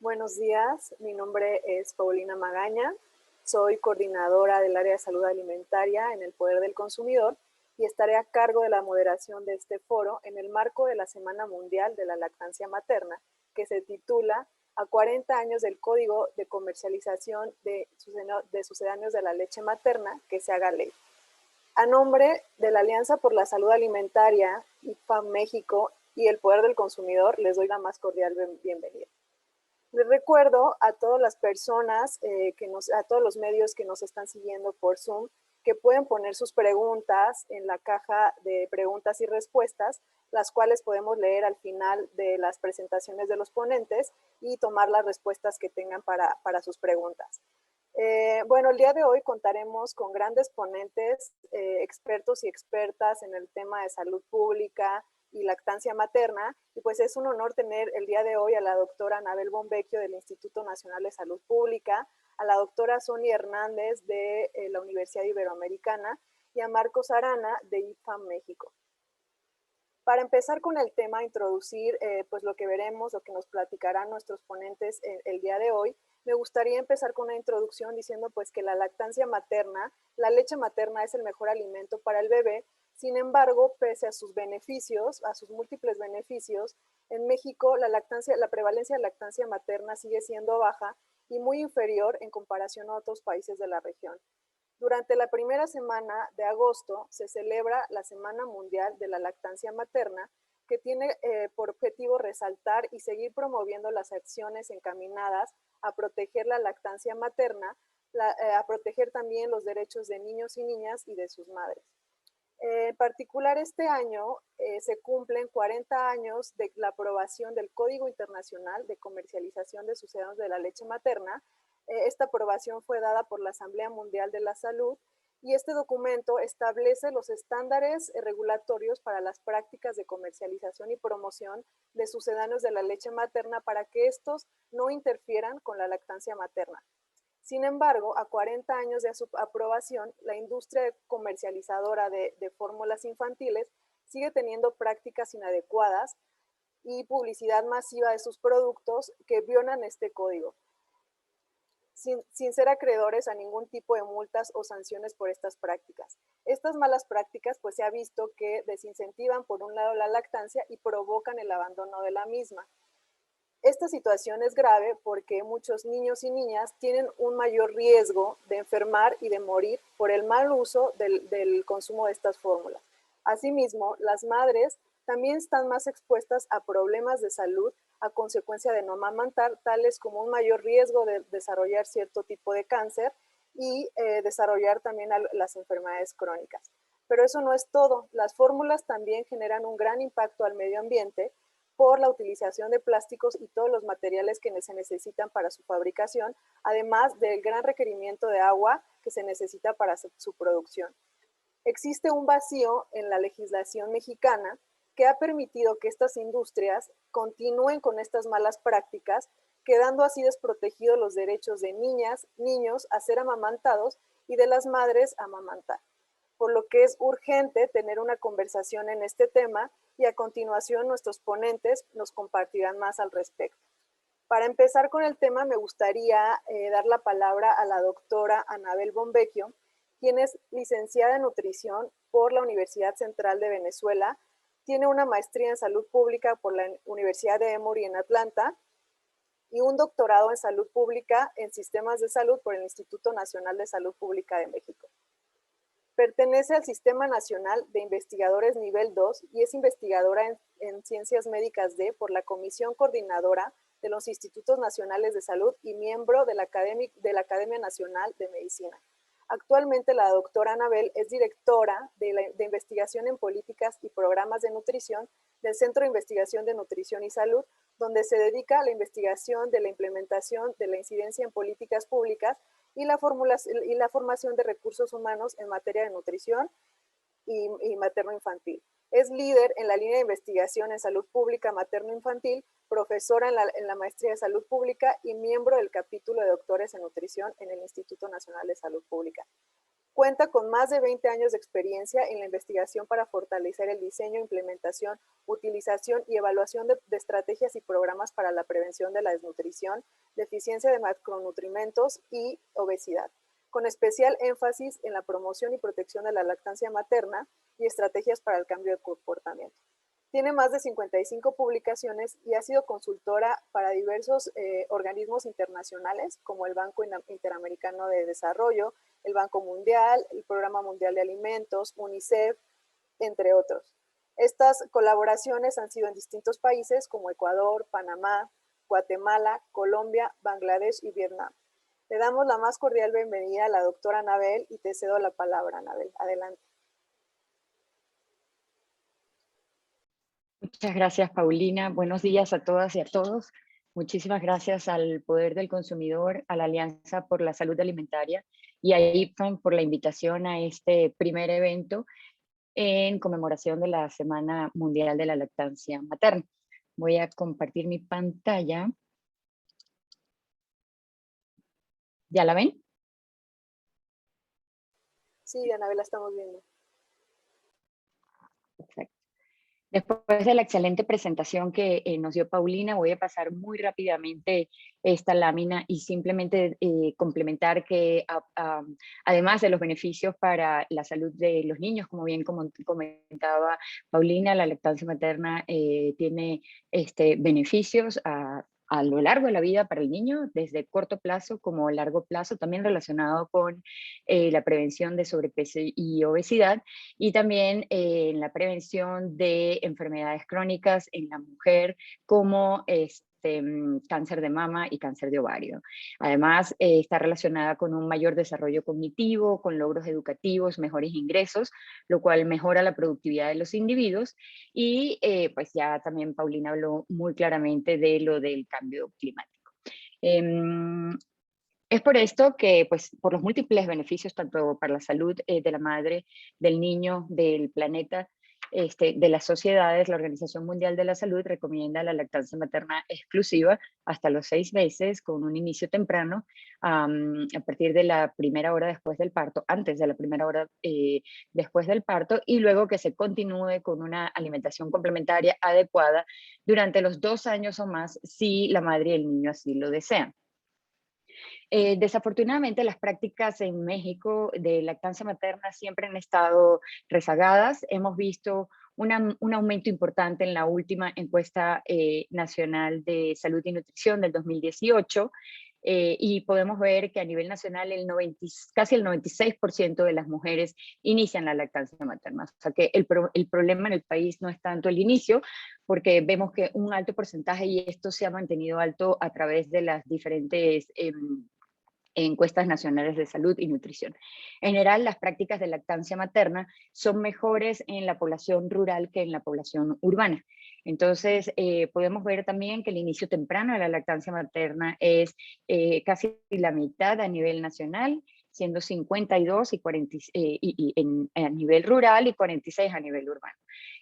Buenos días, mi nombre es Paulina Magaña, soy coordinadora del área de salud alimentaria en el Poder del Consumidor y estaré a cargo de la moderación de este foro en el marco de la Semana Mundial de la Lactancia Materna, que se titula A 40 años del Código de Comercialización de Sucedáneos de la Leche Materna, que se haga ley. A nombre de la Alianza por la Salud Alimentaria, IFAM México y el Poder del Consumidor, les doy la más cordial bienvenida. Les recuerdo a todas las personas, a todos los medios que nos están siguiendo por Zoom, que pueden poner sus preguntas en la caja de preguntas y respuestas, las cuales podemos leer al final de las presentaciones de los ponentes y tomar las respuestas que tengan para sus preguntas. Bueno, el día de hoy contaremos con grandes ponentes, expertos y expertas en el tema de salud pública y lactancia materna, y pues es un honor tener el día de hoy a la doctora Anabel Bombecchio del Instituto Nacional de Salud Pública, a la doctora Sonia Hernández de la Universidad Iberoamericana y a Marcos Arana de IFAM México. Para empezar con el tema, introducir pues lo que veremos, lo que nos platicarán nuestros ponentes el día de hoy, me gustaría empezar con una introducción diciendo pues que la lactancia materna, la leche materna es el mejor alimento para el bebé. Sin embargo, pese a sus beneficios, a sus múltiples beneficios, en México la prevalencia de lactancia materna sigue siendo baja y muy inferior en comparación a otros países de la región. Durante la primera semana de agosto se celebra la Semana Mundial de la Lactancia Materna, que tiene por objetivo resaltar y seguir promoviendo las acciones encaminadas a proteger la lactancia materna, a proteger también los derechos de niños y niñas y de sus madres. En particular, este año se cumplen 40 años de la aprobación del Código Internacional de Comercialización de Sucedáneos de la Leche Materna. Esta aprobación fue dada por la Asamblea Mundial de la Salud y este documento establece los estándares regulatorios para las prácticas de comercialización y promoción de sucedáneos de la leche materna para que estos no interfieran con la lactancia materna. Sin embargo, a 40 años de su aprobación, la industria comercializadora de fórmulas infantiles sigue teniendo prácticas inadecuadas y publicidad masiva de sus productos que violan este código, sin ser acreedores a ningún tipo de multas o sanciones por estas prácticas. Estas malas prácticas pues se ha visto que desincentivan por un lado la lactancia y provocan el abandono de la misma. Esta situación es grave porque muchos niños y niñas tienen un mayor riesgo de enfermar y de morir por el mal uso del consumo de estas fórmulas. Asimismo, las madres también están más expuestas a problemas de salud a consecuencia de no amamantar, tales como un mayor riesgo de desarrollar cierto tipo de cáncer y desarrollar también las enfermedades crónicas. Pero eso no es todo. Las fórmulas también generan un gran impacto al medio ambiente por la utilización de plásticos y todos los materiales que se necesitan para su fabricación, además del gran requerimiento de agua que se necesita para su producción. Existe un vacío en la legislación mexicana que ha permitido que estas industrias continúen con estas malas prácticas, quedando así desprotegidos los derechos de niñas, niños a ser amamantados y de las madres a amamantar. Por lo que es urgente tener una conversación en este tema y a continuación nuestros ponentes nos compartirán más al respecto. Para empezar con el tema, me gustaría dar la palabra a la doctora Anabel Bombecchio, quien es licenciada en nutrición por la Universidad Central de Venezuela, tiene una maestría en salud pública por la Universidad de Emory en Atlanta y un doctorado en salud pública en sistemas de salud por el Instituto Nacional de Salud Pública de México. Pertenece al Sistema Nacional de Investigadores Nivel 2 y es investigadora en Ciencias Médicas D por la Comisión Coordinadora de los Institutos Nacionales de Salud y miembro de la Academia Nacional de Medicina. Actualmente la doctora Anabel es directora de investigación en políticas y programas de nutrición del Centro de Investigación de Nutrición y Salud, donde se dedica a la investigación de la implementación de la incidencia en políticas públicas y la formación de recursos humanos en materia de nutrición y materno-infantil. Es líder en la línea de investigación en salud pública materno-infantil, profesora en la maestría de salud pública y miembro del capítulo de doctores en nutrición en el Instituto Nacional de Salud Pública. Cuenta con más de 20 años de experiencia en la investigación para fortalecer el diseño, implementación, utilización y evaluación de estrategias y programas para la prevención de la desnutrición, deficiencia de macronutrientes y obesidad, con especial énfasis en la promoción y protección de la lactancia materna y estrategias para el cambio de comportamiento. Tiene más de 55 publicaciones y ha sido consultora para diversos organismos internacionales, como el Banco Interamericano de Desarrollo, el Banco Mundial, el Programa Mundial de Alimentos, UNICEF, entre otros. Estas colaboraciones han sido en distintos países como Ecuador, Panamá, Guatemala, Colombia, Bangladesh y Vietnam. Le damos la más cordial bienvenida a la doctora Anabel y te cedo la palabra, Anabel. Adelante. Muchas gracias, Paulina. Buenos días a todas y a todos. Muchísimas gracias al Poder del Consumidor, a la Alianza por la Salud Alimentaria y a IPFAN por la invitación a este primer evento en conmemoración de la Semana Mundial de la Lactancia Materna. Voy a compartir mi pantalla. ¿Ya la ven? Sí, Anabel, la estamos viendo. Perfecto. Después de la excelente presentación que nos dio Paulina, voy a pasar muy rápidamente esta lámina y simplemente complementar que además de los beneficios para la salud de los niños, como bien comentaba Paulina, la lactancia materna tiene beneficios a lo largo de la vida para el niño, desde corto plazo como largo plazo, también relacionado con la prevención de sobrepeso y obesidad, y también en la prevención de enfermedades crónicas en la mujer, como cáncer de mama y cáncer de ovario. Además, está relacionada con un mayor desarrollo cognitivo, con logros educativos, mejores ingresos, lo cual mejora la productividad de los individuos. Y pues ya también Paulina habló muy claramente de lo del cambio climático. Es por esto que, pues, por los múltiples beneficios, tanto para la salud de la madre, del niño, del planeta, de las sociedades, la Organización Mundial de la Salud recomienda la lactancia materna exclusiva hasta los 6 meses, con un inicio temprano, a partir de la primera hora después del parto, antes de la primera hora después del parto, y luego que se continúe con una alimentación complementaria adecuada durante los 2 años o más, si la madre y el niño así lo desean. Desafortunadamente, las prácticas en México de lactancia materna siempre han estado rezagadas. Hemos visto un aumento importante en la última encuesta nacional de salud y nutrición del 2018, y podemos ver que a nivel nacional casi el 96% de las mujeres inician la lactancia materna. O sea que el problema en el país no es tanto el inicio, porque vemos que un alto porcentaje, y esto se ha mantenido alto a través de las diferentes encuestas nacionales de salud y nutrición. En general, las prácticas de lactancia materna son mejores en la población rural que en la población urbana. Entonces, podemos ver también que el inicio temprano de la lactancia materna es casi la mitad a nivel nacional, siendo 52 a nivel rural y 46 a nivel urbano.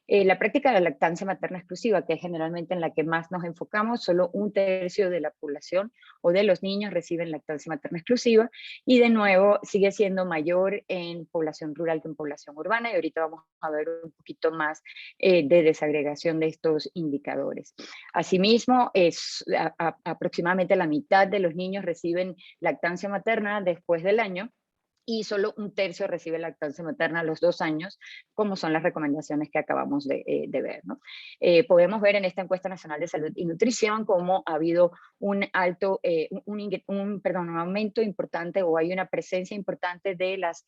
La práctica de la lactancia materna exclusiva, que es generalmente en la que más nos enfocamos, solo 1/3 de la población o de los niños reciben lactancia materna exclusiva, y de nuevo sigue siendo mayor en población rural que en población urbana, y ahorita vamos a ver un poquito más de desagregación de estos indicadores. Asimismo, aproximadamente la mitad de los niños reciben lactancia materna después del año, y solo 1/3 recibe lactancia materna a los 2 años, como son las recomendaciones que acabamos de ver, ¿no? Podemos ver en esta encuesta nacional de salud y nutrición cómo ha habido un aumento importante, o hay una presencia importante de las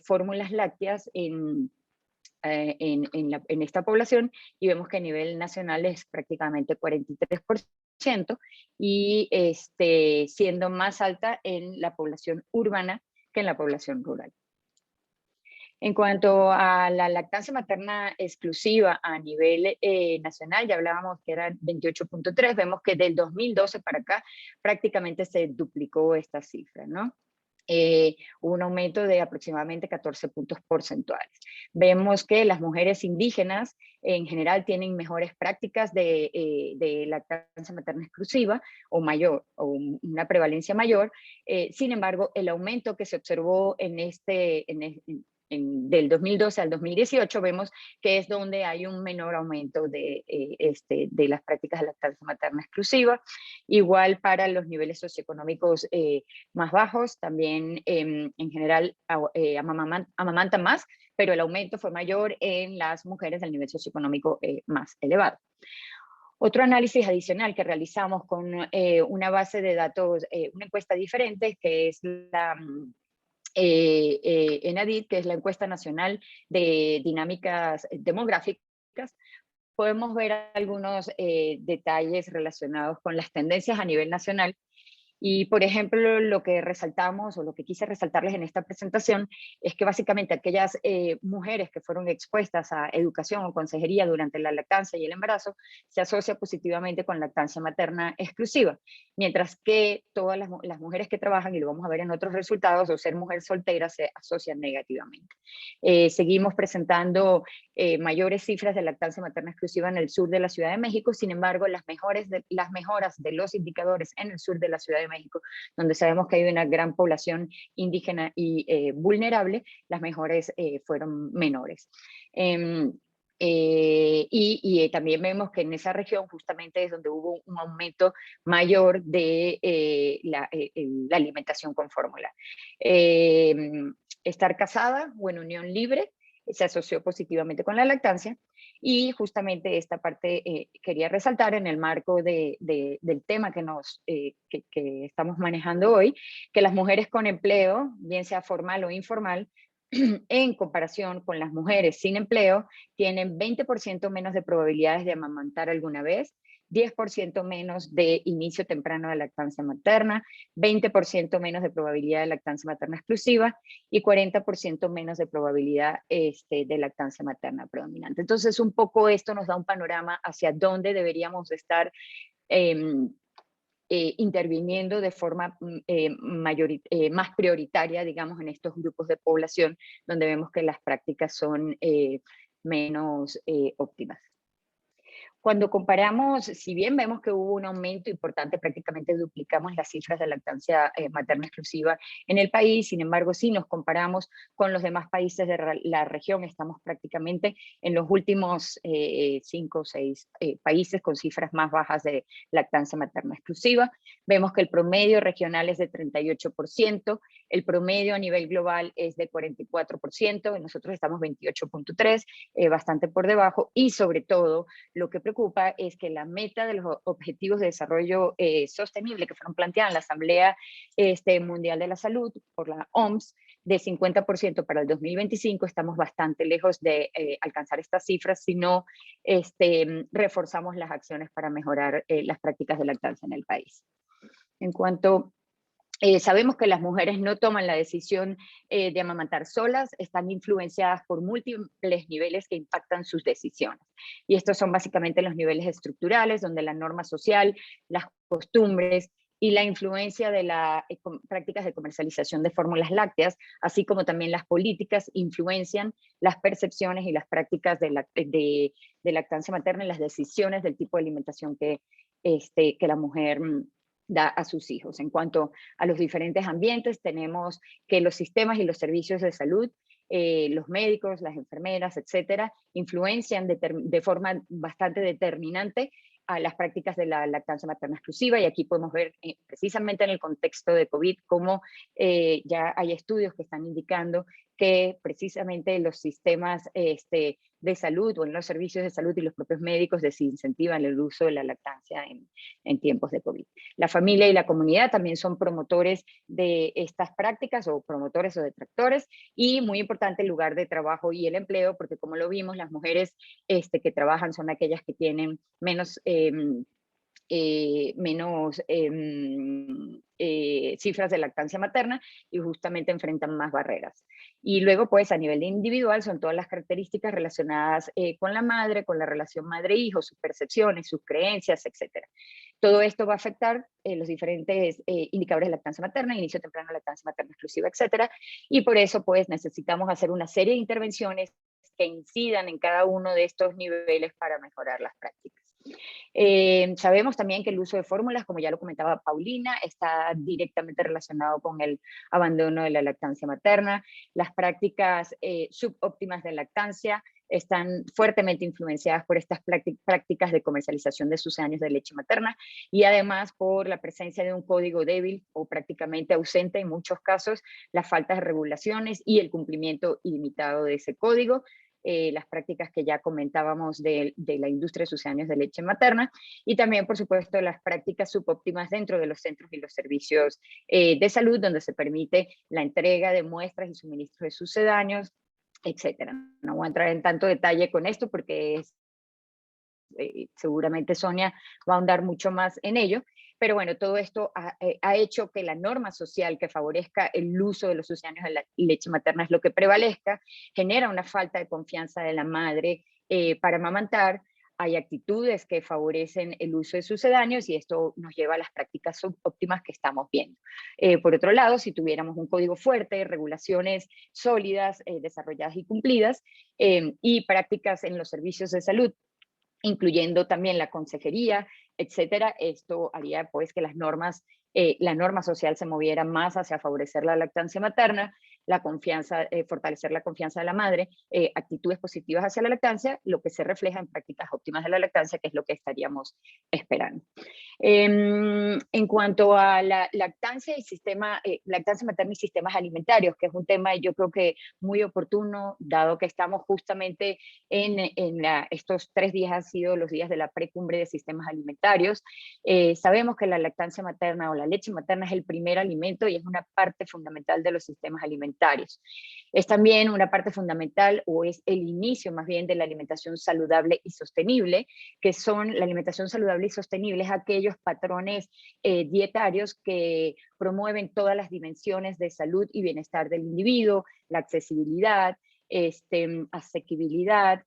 fórmulas lácteas en esta población, y vemos que a nivel nacional es prácticamente 43%, y siendo más alta en la población urbana que en la población rural. En cuanto a la lactancia materna exclusiva a nivel nacional, ya hablábamos que eran 28.3, vemos que del 2012 para acá prácticamente se duplicó esta cifra, ¿no? hubo un aumento de aproximadamente 14 puntos porcentuales. Vemos que las mujeres indígenas en general tienen mejores prácticas de lactancia materna exclusiva o mayor, o una prevalencia mayor. Sin embargo, el aumento que se observó del 2012 al 2018, vemos que es donde hay un menor aumento de las prácticas de lactancia materna exclusiva. Igual para los niveles socioeconómicos más bajos, también en general amamantan más, pero el aumento fue mayor en las mujeres del nivel socioeconómico más elevado. Otro análisis adicional que realizamos con una base de datos, una encuesta diferente, que es la ENADID, que es la encuesta nacional de dinámicas demográficas, podemos ver algunos detalles relacionados con las tendencias a nivel nacional. Y, por ejemplo, lo que resaltamos o lo que quise resaltarles en esta presentación es que básicamente aquellas mujeres que fueron expuestas a educación o consejería durante la lactancia y el embarazo se asocia positivamente con lactancia materna exclusiva, mientras que todas las mujeres que trabajan, y lo vamos a ver en otros resultados, o ser mujer soltera se asocian negativamente. Seguimos presentando mayores cifras de lactancia materna exclusiva en el sur de la Ciudad de México. Sin embargo, las mejoras de los indicadores en el sur de la Ciudad de México, donde sabemos que hay una gran población indígena y vulnerable, las mejores fueron menores. También vemos que en esa región justamente es donde hubo un aumento mayor de la alimentación con fórmula. Estar casada o en unión libre se asoció positivamente con la lactancia, y justamente esta parte quería resaltar en el marco del tema que estamos manejando hoy, que las mujeres con empleo, bien sea formal o informal, en comparación con las mujeres sin empleo, tienen 20% menos de probabilidades de amamantar alguna vez, 10% menos de inicio temprano de lactancia materna, 20% menos de probabilidad de lactancia materna exclusiva y 40% menos de probabilidad de lactancia materna predominante. Entonces, un poco esto nos da un panorama hacia dónde deberíamos estar interviniendo de forma más prioritaria, digamos, en estos grupos de población, donde vemos que las prácticas son menos óptimas. Cuando comparamos, si bien vemos que hubo un aumento importante, prácticamente duplicamos las cifras de lactancia materna exclusiva en el país. Sin embargo, si nos comparamos con los demás países de la región, estamos prácticamente en los últimos 5 o 6 países con cifras más bajas de lactancia materna exclusiva. Vemos que el promedio regional es de 38%, el promedio a nivel global es de 44%, nosotros estamos 28.3%, bastante por debajo, y sobre todo lo que preocupa es que la meta de los Objetivos de Desarrollo Sostenible que fueron planteadas en la Asamblea Mundial de la Salud por la OMS, de 50% para el 2025, estamos bastante lejos de alcanzar estas cifras si no reforzamos las acciones para mejorar las prácticas de lactancia en el país. En cuanto sabemos que las mujeres no toman la decisión de amamantar solas, están influenciadas por múltiples niveles que impactan sus decisiones. Y estos son básicamente los niveles estructurales, donde la norma social, las costumbres y la influencia de las prácticas de comercialización de fórmulas lácteas, así como también las políticas, influencian las percepciones y las prácticas de lactancia materna y las decisiones del tipo de alimentación que la mujer da a sus hijos. En cuanto a los diferentes ambientes, tenemos que los sistemas y los servicios de salud, los médicos, las enfermeras, etcétera, influencian de forma bastante determinante a las prácticas de la lactancia materna exclusiva, y aquí podemos ver precisamente en el contexto de COVID cómo ya hay estudios que están indicando que precisamente los sistemas de salud o en los servicios de salud y los propios médicos desincentivan el uso de la lactancia en tiempos de COVID. La familia y la comunidad también son promotores de estas prácticas, o promotores o detractores, y muy importante el lugar de trabajo y el empleo, porque como lo vimos, las mujeres que trabajan son aquellas que tienen menos menos cifras de lactancia materna y justamente enfrentan más barreras. Y luego, pues, a nivel individual son todas las características relacionadas con la madre, con la relación madre-hijo, sus percepciones, sus creencias, etcétera. Todo esto va a afectar los diferentes indicadores de lactancia materna, inicio temprano de lactancia materna exclusiva, etcétera. Y por eso, pues, necesitamos hacer una serie de intervenciones que incidan en cada uno de estos niveles para mejorar las prácticas. Sabemos también que el uso de fórmulas, como ya lo comentaba Paulina, está directamente relacionado con el abandono de la lactancia materna. Las prácticas subóptimas de lactancia están fuertemente influenciadas por estas prácticas de comercialización de sucedáneos de leche materna y además por la presencia de un código débil o prácticamente ausente en muchos casos, las faltas de regulaciones y el cumplimiento ilimitado de ese código. Las prácticas que ya comentábamos de la industria de sucedáneos de leche materna y también, por supuesto, las prácticas subóptimas dentro de los centros y los servicios de salud, donde se permite la entrega de muestras y suministros de sucedáneos, etcétera. No voy a entrar en tanto detalle con esto porque seguramente Sonia va a ahondar mucho más en ello, pero bueno, todo esto ha hecho que la norma social que favorezca el uso de los sucedáneos de la leche materna es lo que prevalezca, genera una falta de confianza de la madre para amamantar, hay actitudes que favorecen el uso de sucedáneos y esto nos lleva a las prácticas subóptimas que estamos viendo. Por otro lado, si tuviéramos un código fuerte, regulaciones sólidas, desarrolladas y cumplidas, y prácticas en los servicios de salud incluyendo también la consejería, etcétera, esto haría pues que la norma social se moviera más hacia favorecer la lactancia materna, la confianza, fortalecer la confianza de la madre, actitudes positivas hacia la lactancia, lo que se refleja en prácticas óptimas de la lactancia, que es lo que estaríamos esperando. En cuanto a la lactancia y lactancia materna y sistemas alimentarios, que es un tema yo creo que muy oportuno, dado que estamos justamente estos 3 días han sido los días de la precumbre de sistemas alimentarios. Sabemos que la lactancia materna o la leche materna es el primer alimento y es una parte fundamental de los sistemas alimentarios. Es también una parte fundamental o es el inicio más bien de la alimentación saludable y sostenible, que son la alimentación saludable y sostenible es aquellos patrones dietarios que promueven todas las dimensiones de salud y bienestar del individuo, la accesibilidad, asequibilidad,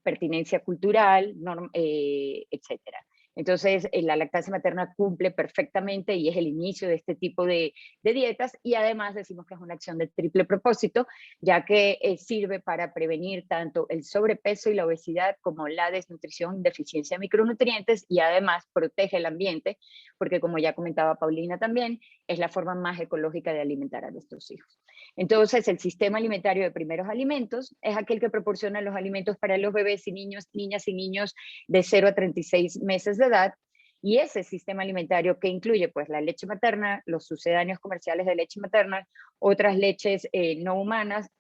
pertinencia cultural, etcétera. Entonces, la lactancia materna cumple perfectamente y es el inicio de este tipo de dietas y además decimos que es una acción de triple propósito, ya que sirve para prevenir tanto el sobrepeso y la obesidad como la desnutrición, deficiencia de micronutrientes y además protege el ambiente, porque como ya comentaba Paulina también, es la forma más ecológica de alimentar a nuestros hijos. Entonces, el sistema alimentario de primeros alimentos es aquel que proporciona los alimentos para los bebés y niños, niñas y niños de 0 a 36 meses de edad, y ese sistema alimentario que incluye pues la leche materna, los sucedáneos comerciales de leche materna, otras leches no humanas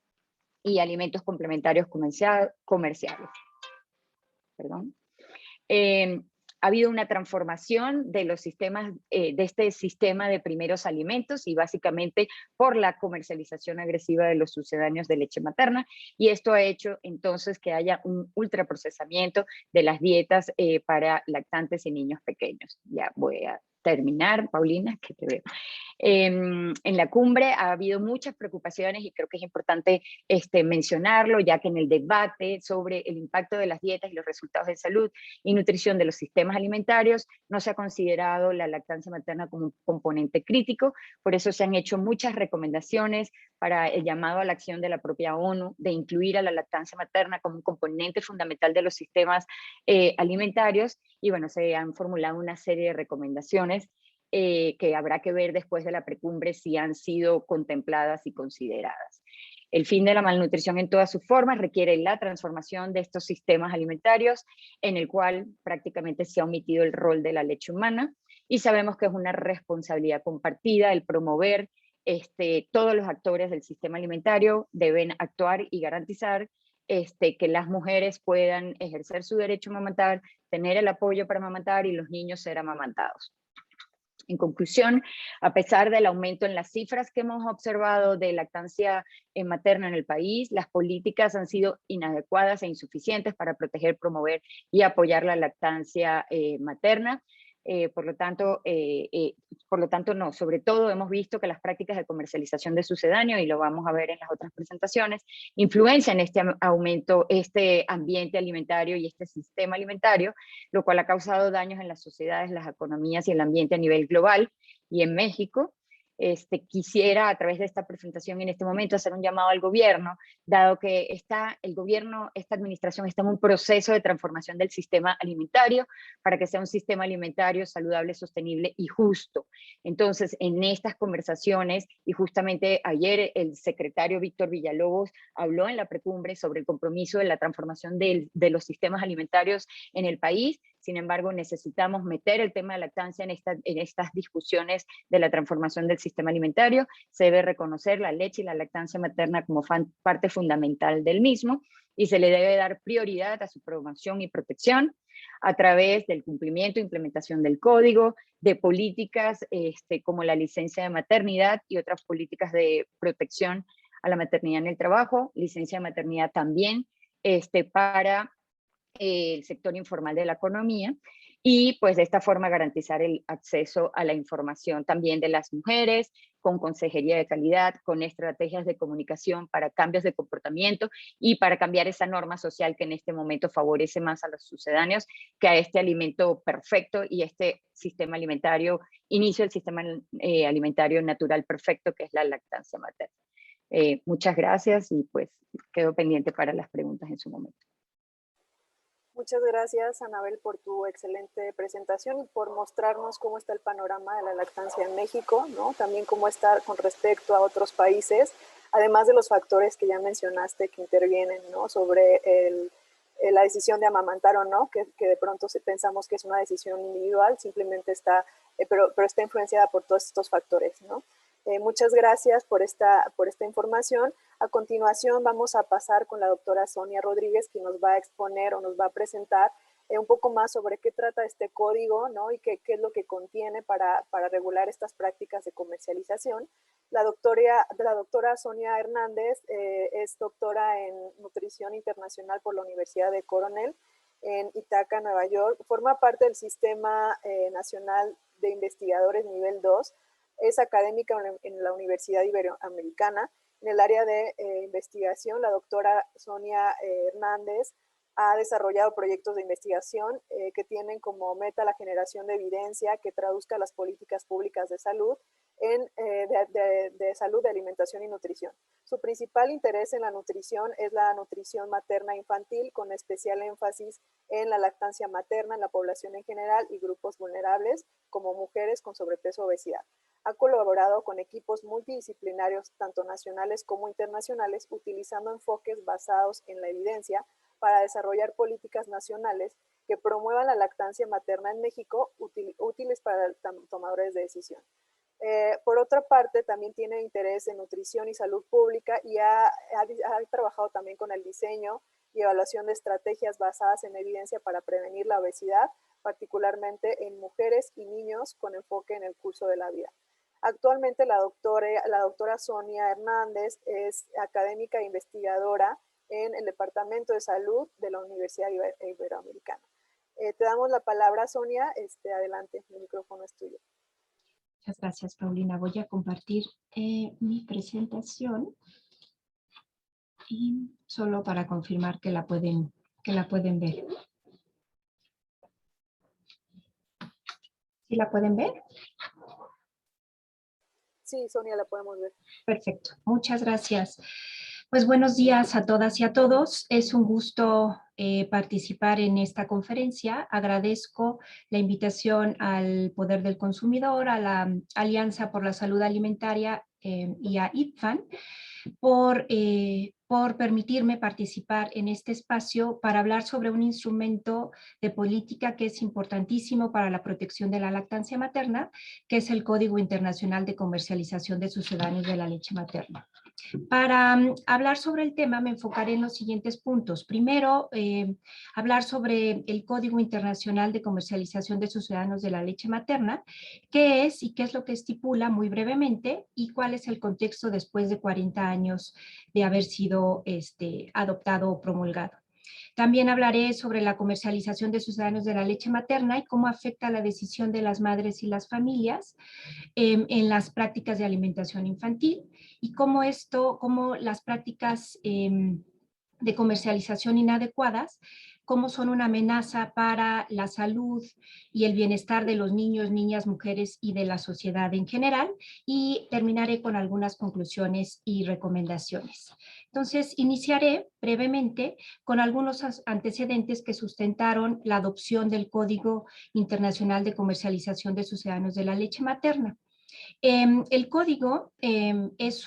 y alimentos complementarios comerciales. Perdón. Ha habido una transformación de los sistemas, de este sistema de primeros alimentos y básicamente por la comercialización agresiva de los sucedáneos de leche materna y esto ha hecho entonces que haya un ultraprocesamiento de las dietas para lactantes y niños pequeños. Ya voy a terminar, Paulina, que te veo. En la cumbre ha habido muchas preocupaciones y creo que es importante mencionarlo, ya que en el debate sobre el impacto de las dietas y los resultados de salud y nutrición de los sistemas alimentarios no se ha considerado la lactancia materna como un componente crítico, por eso se han hecho muchas recomendaciones para el llamado a la acción de la propia ONU de incluir a la lactancia materna como un componente fundamental de los sistemas alimentarios y bueno, se han formulado una serie de recomendaciones que habrá que ver después de la precumbre si han sido contempladas y consideradas. El fin de la malnutrición en todas sus formas requiere la transformación de estos sistemas alimentarios en el cual prácticamente se ha omitido el rol de la leche humana y sabemos que es una responsabilidad compartida el promover todos los actores del sistema alimentario deben actuar y garantizar que las mujeres puedan ejercer su derecho a amamantar, tener el apoyo para amamantar y los niños ser amamantados. En conclusión, a pesar del aumento en las cifras que hemos observado de lactancia materna en el país, las políticas han sido inadecuadas e insuficientes para proteger, promover y apoyar la lactancia materna. Por lo tanto, no. Sobre todo hemos visto que las prácticas de comercialización de sucedáneo, y lo vamos a ver en las otras presentaciones, influencian este aumento, este ambiente alimentario y este sistema alimentario, lo cual ha causado daños en las sociedades, las economías y el ambiente a nivel global y en México. Quisiera a través de esta presentación en este momento hacer un llamado al gobierno, dado que el gobierno, esta administración está en un proceso de transformación del sistema alimentario para que sea un sistema alimentario saludable, sostenible y justo. Entonces, en estas conversaciones, y justamente ayer el secretario Víctor Villalobos habló en la precumbre sobre el compromiso de la transformación de los sistemas alimentarios en el país. Sin embargo, necesitamos meter el tema de lactancia en estas discusiones de la transformación del sistema alimentario. Se debe reconocer la leche y la lactancia materna como parte fundamental del mismo y se le debe dar prioridad a su promoción y protección a través del cumplimiento e implementación del código, de políticas como la licencia de maternidad y otras políticas de protección a la maternidad en el trabajo, licencia de maternidad también para el sector informal de la economía, y pues de esta forma garantizar el acceso a la información también de las mujeres, con consejería de calidad, con estrategias de comunicación para cambios de comportamiento y para cambiar esa norma social que en este momento favorece más a los sucedáneos que a este alimento perfecto y este sistema alimentario, inicio del sistema alimentario natural perfecto que es la lactancia materna. Muchas gracias y pues quedo pendiente para las preguntas en su momento. Muchas gracias, Anabel, por tu excelente presentación y por mostrarnos cómo está el panorama de la lactancia en México, ¿no? También cómo está con respecto a otros países, además de los factores que ya mencionaste que intervienen, ¿no? Sobre la decisión de amamantar o no, que de pronto pensamos que es una decisión individual, simplemente está, pero está influenciada por todos estos factores, ¿no? Muchas gracias por esta información. A continuación vamos a pasar con la doctora Sonia Rodríguez, quien nos va a exponer o nos va a presentar un poco más sobre qué trata este código, ¿no? Y qué es lo que contiene para regular estas prácticas de comercialización. La doctora Sonia Hernández es doctora en nutrición internacional por la Universidad de Cornell en Ithaca, Nueva York. Forma parte del Sistema Nacional de Investigadores Nivel 2. Es académica en la Universidad Iberoamericana. En el área de investigación, la doctora Sonia Hernández ha desarrollado proyectos de investigación que tienen como meta la generación de evidencia que traduzca las políticas públicas de salud, de salud, de alimentación y nutrición. Su principal interés en la nutrición es la nutrición materna infantil, con especial énfasis en la lactancia materna en la población en general y grupos vulnerables, como mujeres con sobrepeso o obesidad. Ha colaborado con equipos multidisciplinarios, tanto nacionales como internacionales, utilizando enfoques basados en la evidencia para desarrollar políticas nacionales que promuevan la lactancia materna en México, útiles para tomadores de decisión. Por otra parte, también tiene interés en nutrición y salud pública y ha trabajado también con el diseño y evaluación de estrategias basadas en evidencia para prevenir la obesidad, particularmente en mujeres y niños con enfoque en el curso de la vida. Actualmente la doctora Sonia Hernández es académica e investigadora en el Departamento de Salud de la Universidad Iberoamericana. Te damos la palabra, Sonia. Adelante, el micrófono es tuyo. Muchas gracias, Paulina. Voy a compartir mi presentación y solo para confirmar que la pueden ver. ¿Sí la pueden ver? Sí, Sonia, la podemos ver. Perfecto, muchas gracias. Pues buenos días a todas y a todos. Es un gusto participar en esta conferencia. Agradezco la invitación al Poder del Consumidor, a la Alianza por la Salud Alimentaria y a IPFAN por permitirme participar en este espacio para hablar sobre un instrumento de política que es importantísimo para la protección de la lactancia materna, que es el Código Internacional de Comercialización de Sucedáneos de la Leche Materna. Para hablar sobre el tema me enfocaré en los siguientes puntos. Primero, hablar sobre el Código Internacional de Comercialización de Sucedáneos de la Leche Materna, qué es y qué es lo que estipula muy brevemente y cuál es el contexto después de 40 años de haber sido adoptado o promulgado. También hablaré sobre la comercialización de sucedáneos de la leche materna y cómo afecta la decisión de las madres y las familias en las prácticas de alimentación infantil y cómo las prácticas de comercialización inadecuadas, cómo son una amenaza para la salud y el bienestar de los niños, niñas, mujeres y de la sociedad en general. Y terminaré con algunas conclusiones y recomendaciones. Entonces, iniciaré brevemente con algunos antecedentes que sustentaron la adopción del Código Internacional de Comercialización de Sucedáneos de la Leche Materna. El código es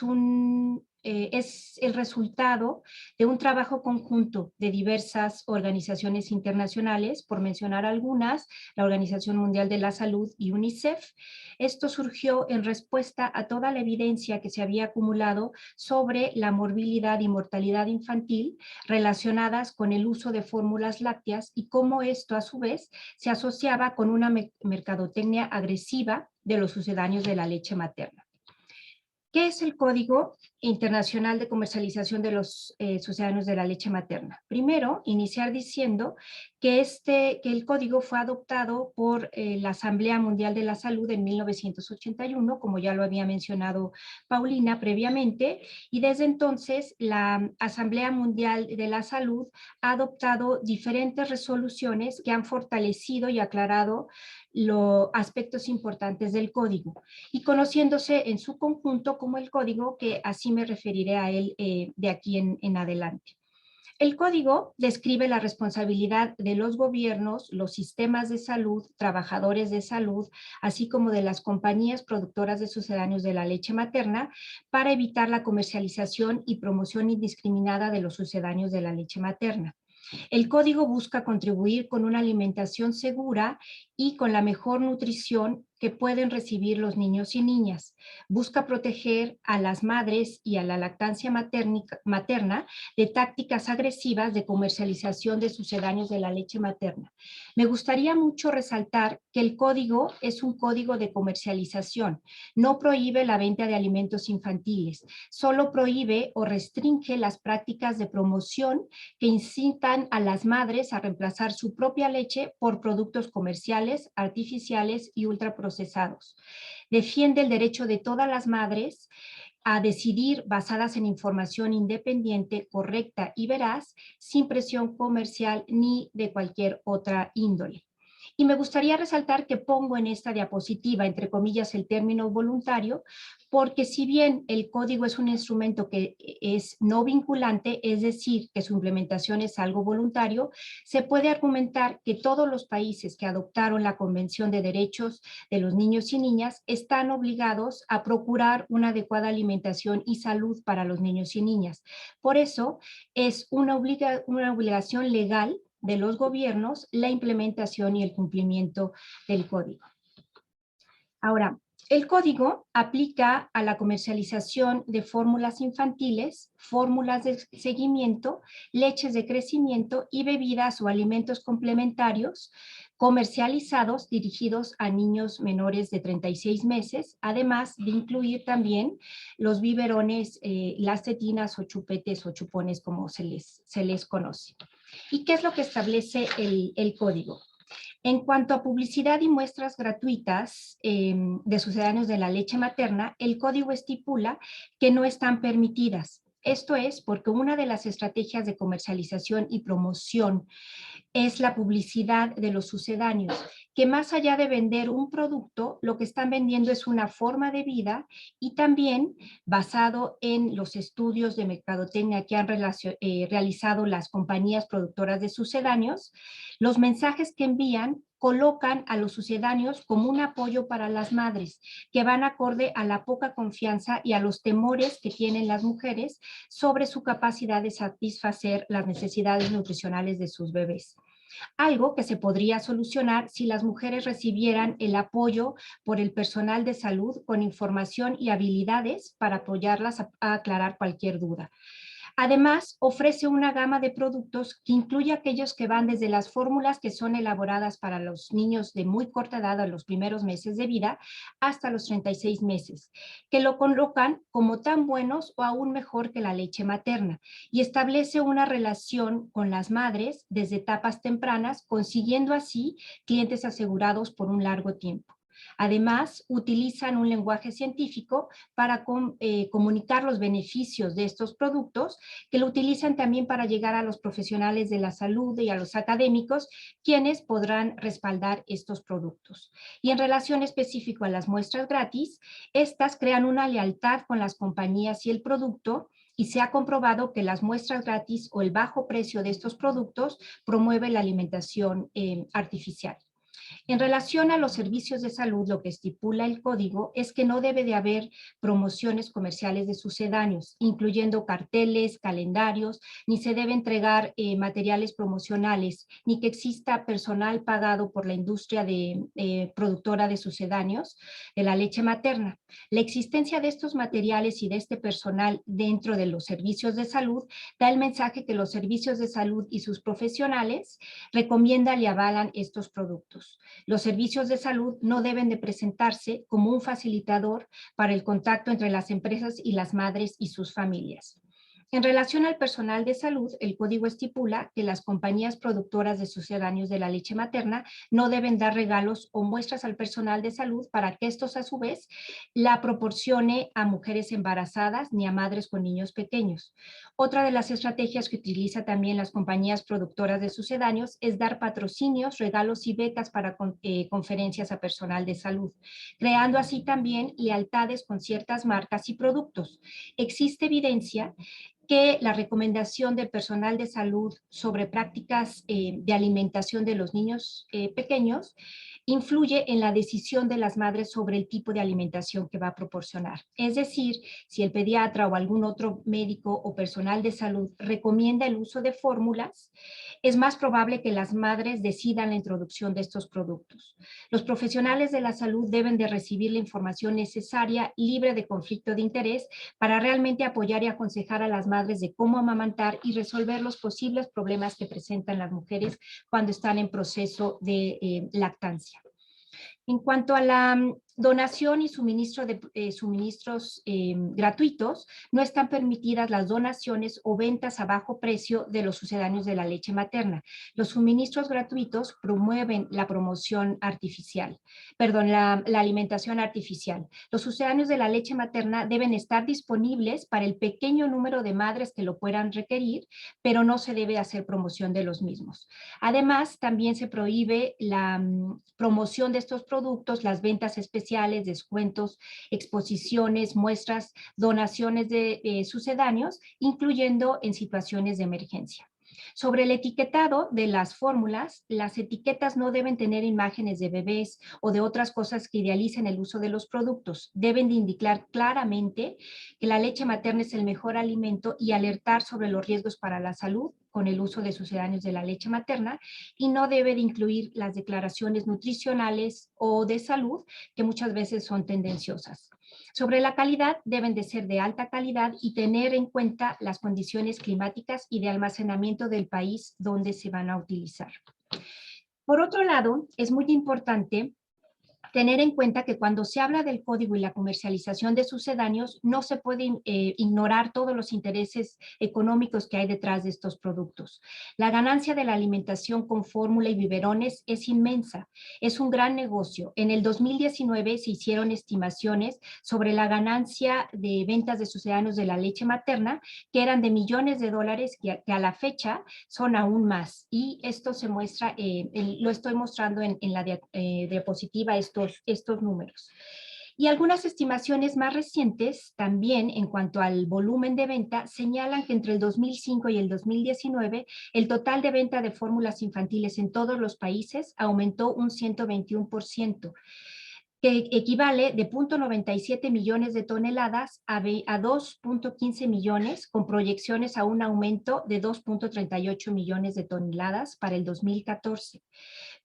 el resultado de un trabajo conjunto de diversas organizaciones internacionales, por mencionar algunas, la Organización Mundial de la Salud y UNICEF. Esto surgió en respuesta a toda la evidencia que se había acumulado sobre la morbilidad y mortalidad infantil relacionadas con el uso de fórmulas lácteas y cómo esto a su vez se asociaba con una mercadotecnia agresiva de los sucedáneos de la leche materna. ¿Qué es el Código Internacional de Comercialización de los Sucedáneos de la Leche Materna? Primero, iniciar diciendo que el código fue adoptado por la Asamblea Mundial de la Salud en 1981, como ya lo había mencionado Paulina previamente, y desde entonces la Asamblea Mundial de la Salud ha adoptado diferentes resoluciones que han fortalecido y aclarado los aspectos importantes del código, y conociéndose en su conjunto como el código, que así me referiré a él de aquí en adelante. El código describe la responsabilidad de los gobiernos, los sistemas de salud, trabajadores de salud, así como de las compañías productoras de sucedáneos de la leche materna para evitar la comercialización y promoción indiscriminada de los sucedáneos de la leche materna. El código busca contribuir con una alimentación segura y con la mejor nutrición que pueden recibir los niños y niñas. Busca proteger a las madres y a la lactancia materna de tácticas agresivas de comercialización de sucedáneos de la leche materna. Me gustaría mucho resaltar que el código es un código de comercialización. No prohíbe la venta de alimentos infantiles, solo prohíbe o restringe las prácticas de promoción que incitan a las madres a reemplazar su propia leche por productos comerciales, artificiales y ultraprocesados. Defiende el derecho de todas las madres a decidir basadas en información independiente, correcta y veraz, sin presión comercial ni de cualquier otra índole. Y me gustaría resaltar que pongo en esta diapositiva, entre comillas, el término voluntario, porque si bien el código es un instrumento que es no vinculante, es decir, que su implementación es algo voluntario, se puede argumentar que todos los países que adoptaron la Convención de Derechos de los Niños y Niñas están obligados a procurar una adecuada alimentación y salud para los niños y niñas. Por eso es una obligación legal de los gobiernos la implementación y el cumplimiento del código. Ahora, el código aplica a la comercialización de fórmulas infantiles, fórmulas de seguimiento, leches de crecimiento y bebidas o alimentos complementarios comercializados dirigidos a niños menores de 36 meses, además de incluir también los biberones, las tetinas o chupetes o chupones como se les conoce. ¿Y qué es lo que establece el código? En cuanto a publicidad y muestras gratuitas de sucedáneos de la leche materna, el código estipula que no están permitidas. Esto es porque una de las estrategias de comercialización y promoción es la publicidad de los sucedáneos, que más allá de vender un producto, lo que están vendiendo es una forma de vida, y también basado en los estudios de mercadotecnia que han realizado las compañías productoras de sucedáneos, los mensajes que envían colocan a los sucedáneos como un apoyo para las madres, que van acorde a la poca confianza y a los temores que tienen las mujeres sobre su capacidad de satisfacer las necesidades nutricionales de sus bebés. algo que se podría solucionar si las mujeres recibieran el apoyo por el personal de salud con información y habilidades para apoyarlas a aclarar cualquier duda. Además, ofrece una gama de productos que incluye aquellos que van desde las fórmulas que son elaboradas para los niños de muy corta edad a los primeros meses de vida hasta los 36 meses, que lo colocan como tan buenos o aún mejor que la leche materna y establece una relación con las madres desde etapas tempranas, consiguiendo así clientes asegurados por un largo tiempo. Además, utilizan un lenguaje científico para comunicar los beneficios de estos productos, que lo utilizan también para llegar a los profesionales de la salud y a los académicos, quienes podrán respaldar estos productos. Y en relación específico a las muestras gratis, estas crean una lealtad con las compañías y el producto, y se ha comprobado que las muestras gratis o el bajo precio de estos productos promueve la alimentación artificial. En relación a los servicios de salud, lo que estipula el código es que no debe de haber promociones comerciales de sucedáneos, incluyendo carteles, calendarios, ni se debe entregar materiales promocionales, ni que exista personal pagado por la industria productora de sucedáneos de la leche materna. La existencia de estos materiales y de este personal dentro de los servicios de salud da el mensaje que los servicios de salud y sus profesionales recomiendan y avalan estos productos. Los servicios de salud no deben de presentarse como un facilitador para el contacto entre las empresas y las madres y sus familias. En relación al personal de salud, el código estipula que las compañías productoras de sucedáneos de la leche materna no deben dar regalos o muestras al personal de salud para que estos a su vez la proporcione a mujeres embarazadas ni a madres con niños pequeños. Otra de las estrategias que utiliza también las compañías productoras de sucedáneos es dar patrocinios, regalos y becas para conferencias a personal de salud, creando así también lealtades con ciertas marcas y productos. Existe evidencia que la recomendación del personal de salud sobre prácticas de alimentación de los niños pequeños influye en la decisión de las madres sobre el tipo de alimentación que va a proporcionar. Es decir, si el pediatra o algún otro médico o personal de salud recomienda el uso de fórmulas, es más probable que las madres decidan la introducción de estos productos. Los profesionales de la salud deben de recibir la información necesaria, libre de conflicto de interés, para realmente apoyar y aconsejar a las madres de cómo amamantar y resolver los posibles problemas que presentan las mujeres cuando están en proceso de lactancia. En cuanto a la donación y suministro de suministros gratuitos, no están permitidas las donaciones o ventas a bajo precio de los sucedáneos de la leche materna. Los suministros gratuitos promueven la promoción artificial, perdón, la alimentación artificial. Los sucedáneos de la leche materna deben estar disponibles para el pequeño número de madres que lo puedan requerir, pero no se debe hacer promoción de los mismos. Además, también se prohíbe la promoción de estos productos, las ventas especiales, descuentos, exposiciones, muestras, donaciones de sucedáneos, incluyendo en situaciones de emergencia. Sobre el etiquetado de las fórmulas, las etiquetas no deben tener imágenes de bebés o de otras cosas que idealicen el uso de los productos. Deben de indicar claramente que la leche materna es el mejor alimento y alertar sobre los riesgos para la salud con el uso de sucedáneos de la leche materna, y no debe de incluir las declaraciones nutricionales o de salud que muchas veces son tendenciosas. Sobre la calidad, deben de ser de alta calidad y tener en cuenta las condiciones climáticas y de almacenamiento del país donde se van a utilizar. Por otro lado, es muy importante tener en cuenta que cuando se habla del código y la comercialización de sucedáneos, no se puede ignorar todos los intereses económicos que hay detrás de estos productos. La ganancia de la alimentación con fórmula y biberones es inmensa, es un gran negocio. En el 2019 se hicieron estimaciones sobre la ganancia de ventas de sucedáneos de la leche materna, que eran de millones de dólares, que a la fecha son aún más. Y esto se muestra, lo estoy mostrando en la diapositiva, estos números. Y algunas estimaciones más recientes, también en cuanto al volumen de venta, señalan que entre el 2005 y el 2019, el total de venta de fórmulas infantiles en todos los países aumentó un 121%. que equivale de 0.97 millones de toneladas a 2.15 millones, con proyecciones a un aumento de 2.38 millones de toneladas para el 2014,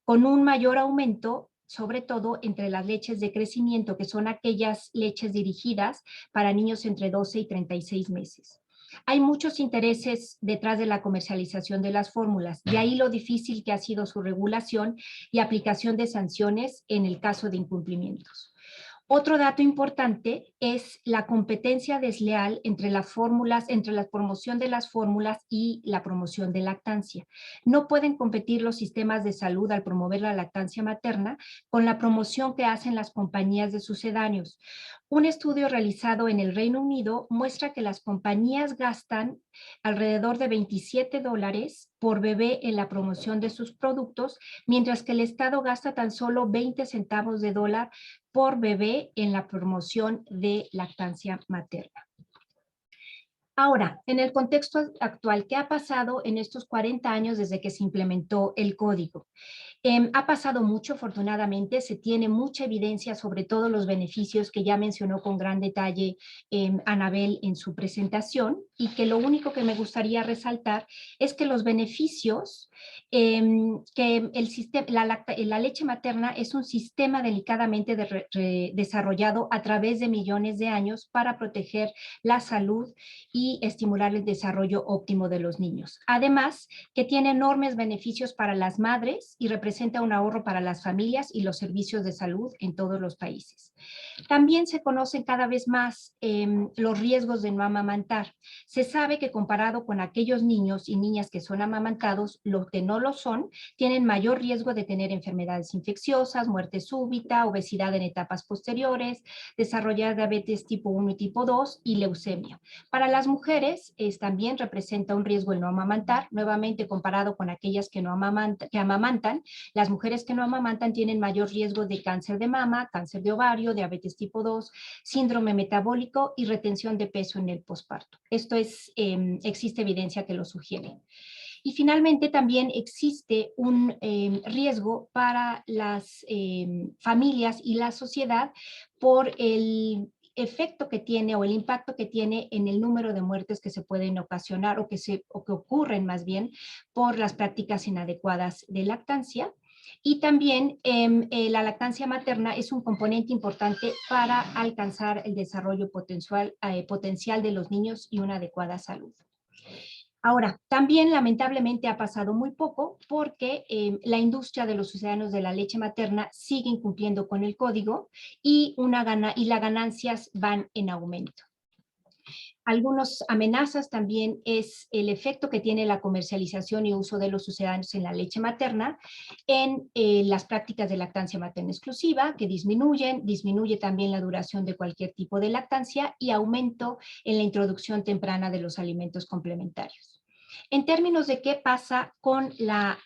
con un mayor aumento sobre todo entre las leches de crecimiento, que son aquellas leches dirigidas para niños entre 12 y 36 meses. Hay muchos intereses detrás de la comercialización de las fórmulas, de ahí lo difícil que ha sido su regulación y aplicación de sanciones en el caso de incumplimientos. Otro dato importante es la competencia desleal entre las fórmulas, entre la promoción de las fórmulas y la promoción de lactancia. No pueden competir los sistemas de salud al promover la lactancia materna con la promoción que hacen las compañías de sucedáneos. Un estudio realizado en el Reino Unido muestra que las compañías gastan alrededor de $27 por bebé en la promoción de sus productos, mientras que el Estado gasta tan solo 20 centavos de dólar por bebé en la promoción de lactancia materna. Ahora, en el contexto actual, ¿qué ha pasado en estos 40 años desde que se implementó el código? Ha pasado mucho, afortunadamente, se tiene mucha evidencia sobre todos los beneficios que ya mencionó con gran detalle Anabel en su presentación, y que lo único que me gustaría resaltar es que los beneficios, que la leche materna es un sistema delicadamente desarrollado a través de millones de años para proteger la salud y estimular el desarrollo óptimo de los niños. Además, que tiene enormes beneficios para las madres y representa un ahorro para las familias y los servicios de salud en todos los países. También se conocen cada vez más los riesgos de no amamantar. Se sabe que comparado con aquellos niños y niñas que son amamantados, los que no lo son tienen mayor riesgo de tener enfermedades infecciosas, muerte súbita, obesidad en etapas posteriores, desarrollar diabetes tipo 1 y tipo 2 y leucemia. Para las mujeres también representa un riesgo el no amamantar. Nuevamente, comparado con aquellas que amamantan, las mujeres que no amamantan tienen mayor riesgo de cáncer de mama, cáncer de ovario, diabetes tipo 2, síndrome metabólico y retención de peso en el posparto. Esto existe evidencia que lo sugiere. Y finalmente también existe un riesgo para las familias y la sociedad por el efecto que tiene o el impacto que tiene en el número de muertes que se pueden ocasionar o que ocurren más bien por las prácticas inadecuadas de lactancia. Y también la lactancia materna es un componente importante para alcanzar el desarrollo potencial de los niños y una adecuada salud. Ahora, también lamentablemente ha pasado muy poco porque la industria de los sucedáneos de la leche materna sigue incumpliendo con el código y las ganancias van en aumento. Algunas amenazas también es el efecto que tiene la comercialización y uso de los sucedáneos en la leche materna en las prácticas de lactancia materna exclusiva, que disminuye también la duración de cualquier tipo de lactancia y aumento en la introducción temprana de los alimentos complementarios. En términos de qué pasa con la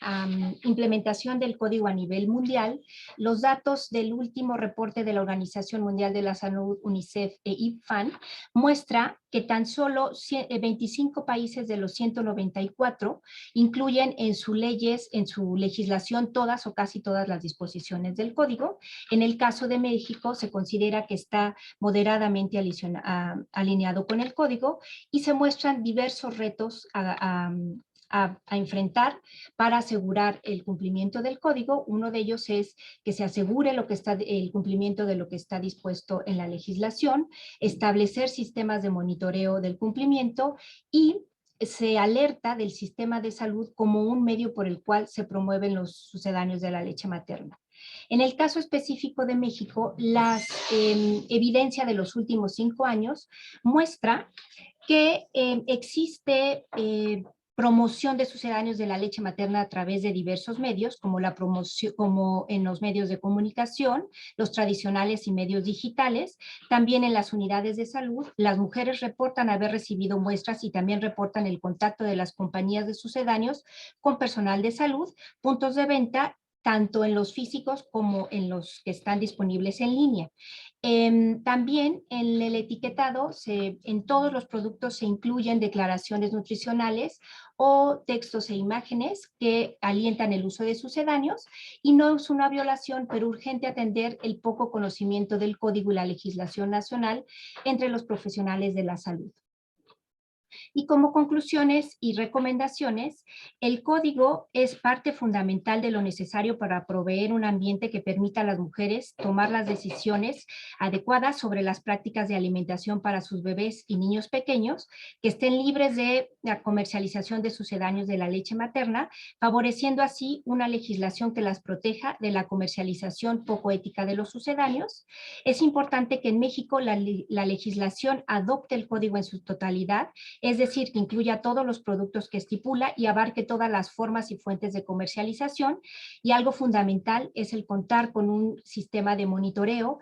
implementación del código a nivel mundial, los datos del último reporte de la Organización Mundial de la Salud, UNICEF e IPFAN, muestra que tan solo 25 países de los 194 incluyen en sus leyes, en su legislación, todas o casi todas las disposiciones del código. En el caso de México, se considera que está moderadamente alineado con el código y se muestran diversos retos a enfrentar para asegurar el cumplimiento del código. Uno de ellos es que se asegure el cumplimiento de lo que está dispuesto en la legislación, establecer sistemas de monitoreo del cumplimiento y se alerta del sistema de salud como un medio por el cual se promueven los sucedáneos de la leche materna. En el caso específico de México, la evidencia de los últimos 5 años muestra que existe promoción de sucedáneos de la leche materna a través de diversos medios, como en los medios de comunicación, los tradicionales y medios digitales, también en las unidades de salud. Las mujeres reportan haber recibido muestras y también reportan el contacto de las compañías de sucedáneos con personal de salud, puntos de venta tanto en los físicos como en los que están disponibles en línea. También en el etiquetado, en todos los productos se incluyen declaraciones nutricionales o textos e imágenes que alientan el uso de sucedáneos, y no es una violación, pero urgente atender el poco conocimiento del código y la legislación nacional entre los profesionales de la salud. Y como conclusiones y recomendaciones, el código es parte fundamental de lo necesario para proveer un ambiente que permita a las mujeres tomar las decisiones adecuadas sobre las prácticas de alimentación para sus bebés y niños pequeños, que estén libres de la comercialización de sucedáneos de la leche materna, favoreciendo así una legislación que las proteja de la comercialización poco ética de los sucedáneos. Es importante que en México la legislación adopte el código en su totalidad, es decir, que incluya todos los productos que estipula y abarque todas las formas y fuentes de comercialización. Y algo fundamental es el contar con un sistema de monitoreo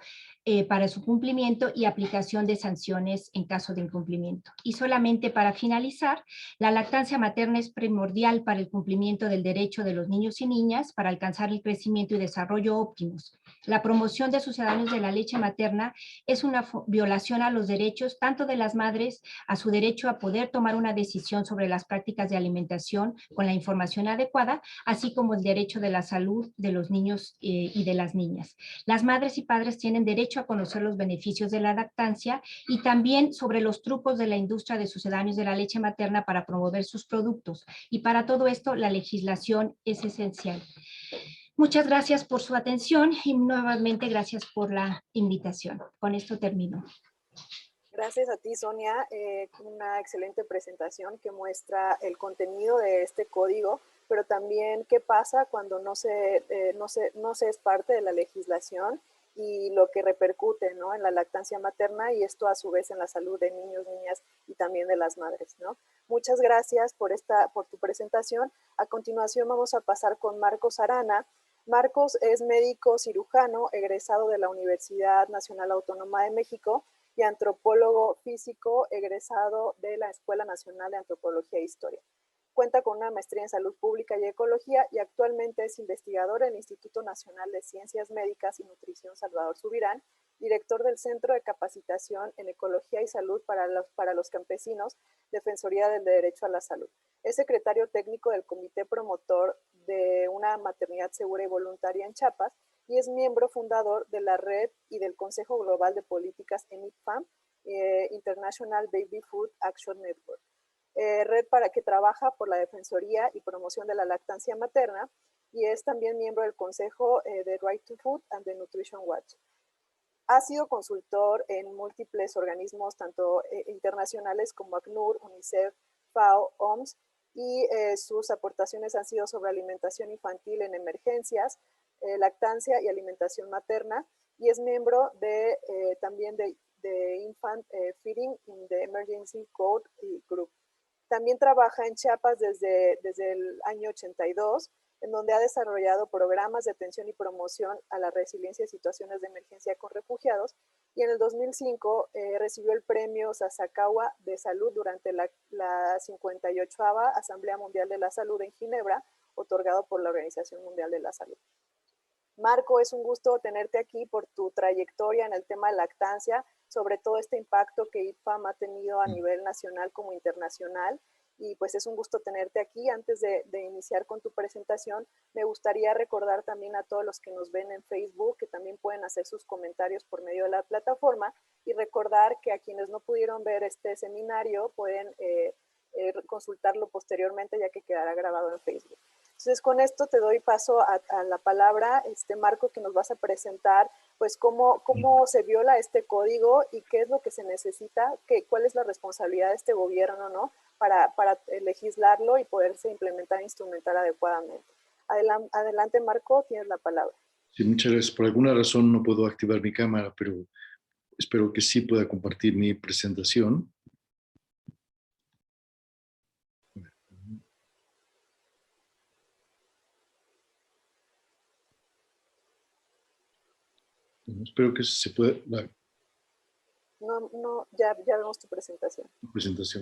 para su cumplimiento y aplicación de sanciones en caso de incumplimiento. Y solamente para finalizar, la lactancia materna es primordial para el cumplimiento del derecho de los niños y niñas para alcanzar el crecimiento y desarrollo óptimos. La promoción de sucedáneos de la leche materna es una violación a los derechos tanto de las madres, a su derecho a poder tomar una decisión sobre las prácticas de alimentación con la información adecuada, así como el derecho de la salud de los niños y de las niñas. Las madres y padres tienen derecho a conocer los beneficios de la lactancia y también sobre los trucos de la industria de sucedáneos de la leche materna para promover sus productos. Y para todo esto, la legislación es esencial. Muchas gracias por su atención y nuevamente gracias por la invitación. Con esto termino. Gracias a ti, Sonia. Una excelente presentación que muestra el contenido de este código, pero también qué pasa cuando no se es parte de la legislación y lo que repercute, ¿no?, en la lactancia materna, y esto a su vez en la salud de niños, niñas y también de las madres, ¿no? Muchas gracias por tu presentación. A continuación vamos a pasar con Marcos Arana. Marcos es médico cirujano egresado de la Universidad Nacional Autónoma de México y antropólogo físico egresado de la Escuela Nacional de Antropología e Historia. Cuenta con una maestría en Salud Pública y Ecología y actualmente es investigador en el Instituto Nacional de Ciencias Médicas y Nutrición Salvador Subirán, director del Centro de Capacitación en Ecología y Salud para los Campesinos, Defensoría del Derecho a la Salud. Es secretario técnico del Comité Promotor de una Maternidad Segura y Voluntaria en Chiapas y es miembro fundador de la red y del Consejo Global de Políticas en IPFAM, International Baby Food Action Network. Red para que trabaja por la defensoría y promoción de la lactancia materna, y es también miembro del Consejo de Right to Food and the Nutrition Watch. Ha sido consultor en múltiples organismos, tanto internacionales como ACNUR, UNICEF, FAO, OMS, y sus aportaciones han sido sobre alimentación infantil en emergencias, lactancia y alimentación materna, y es miembro también de Infant Feeding in the Emergency Code Group. También trabaja en Chiapas desde el año 82, en donde ha desarrollado programas de atención y promoción a la resiliencia en situaciones de emergencia con refugiados, y en el 2005 recibió el premio Sasakawa de Salud durante la 58ª Asamblea Mundial de la Salud en Ginebra, otorgado por la Organización Mundial de la Salud. Marco, es un gusto tenerte aquí por tu trayectoria en el tema de lactancia, sobre todo este impacto que IPFAM ha tenido a nivel nacional como internacional, y pues es un gusto tenerte aquí. Antes de iniciar con tu presentación, me gustaría recordar también a todos los que nos ven en Facebook que también pueden hacer sus comentarios por medio de la plataforma, y recordar que a quienes no pudieron ver este seminario pueden consultarlo posteriormente, ya que quedará grabado en Facebook. Entonces, con esto te doy paso a la palabra, Marco, que nos vas a presentar pues cómo se viola este código y qué es lo que se necesita, cuál es la responsabilidad de este gobierno, ¿no?, para legislarlo y poderse implementar e instrumentar adecuadamente. Adelante, Marco, tienes la palabra. Sí, muchas gracias. Por alguna razón no puedo activar mi cámara, pero espero que sí pueda compartir mi presentación. Espero que se pueda... No, ya vemos tu presentación.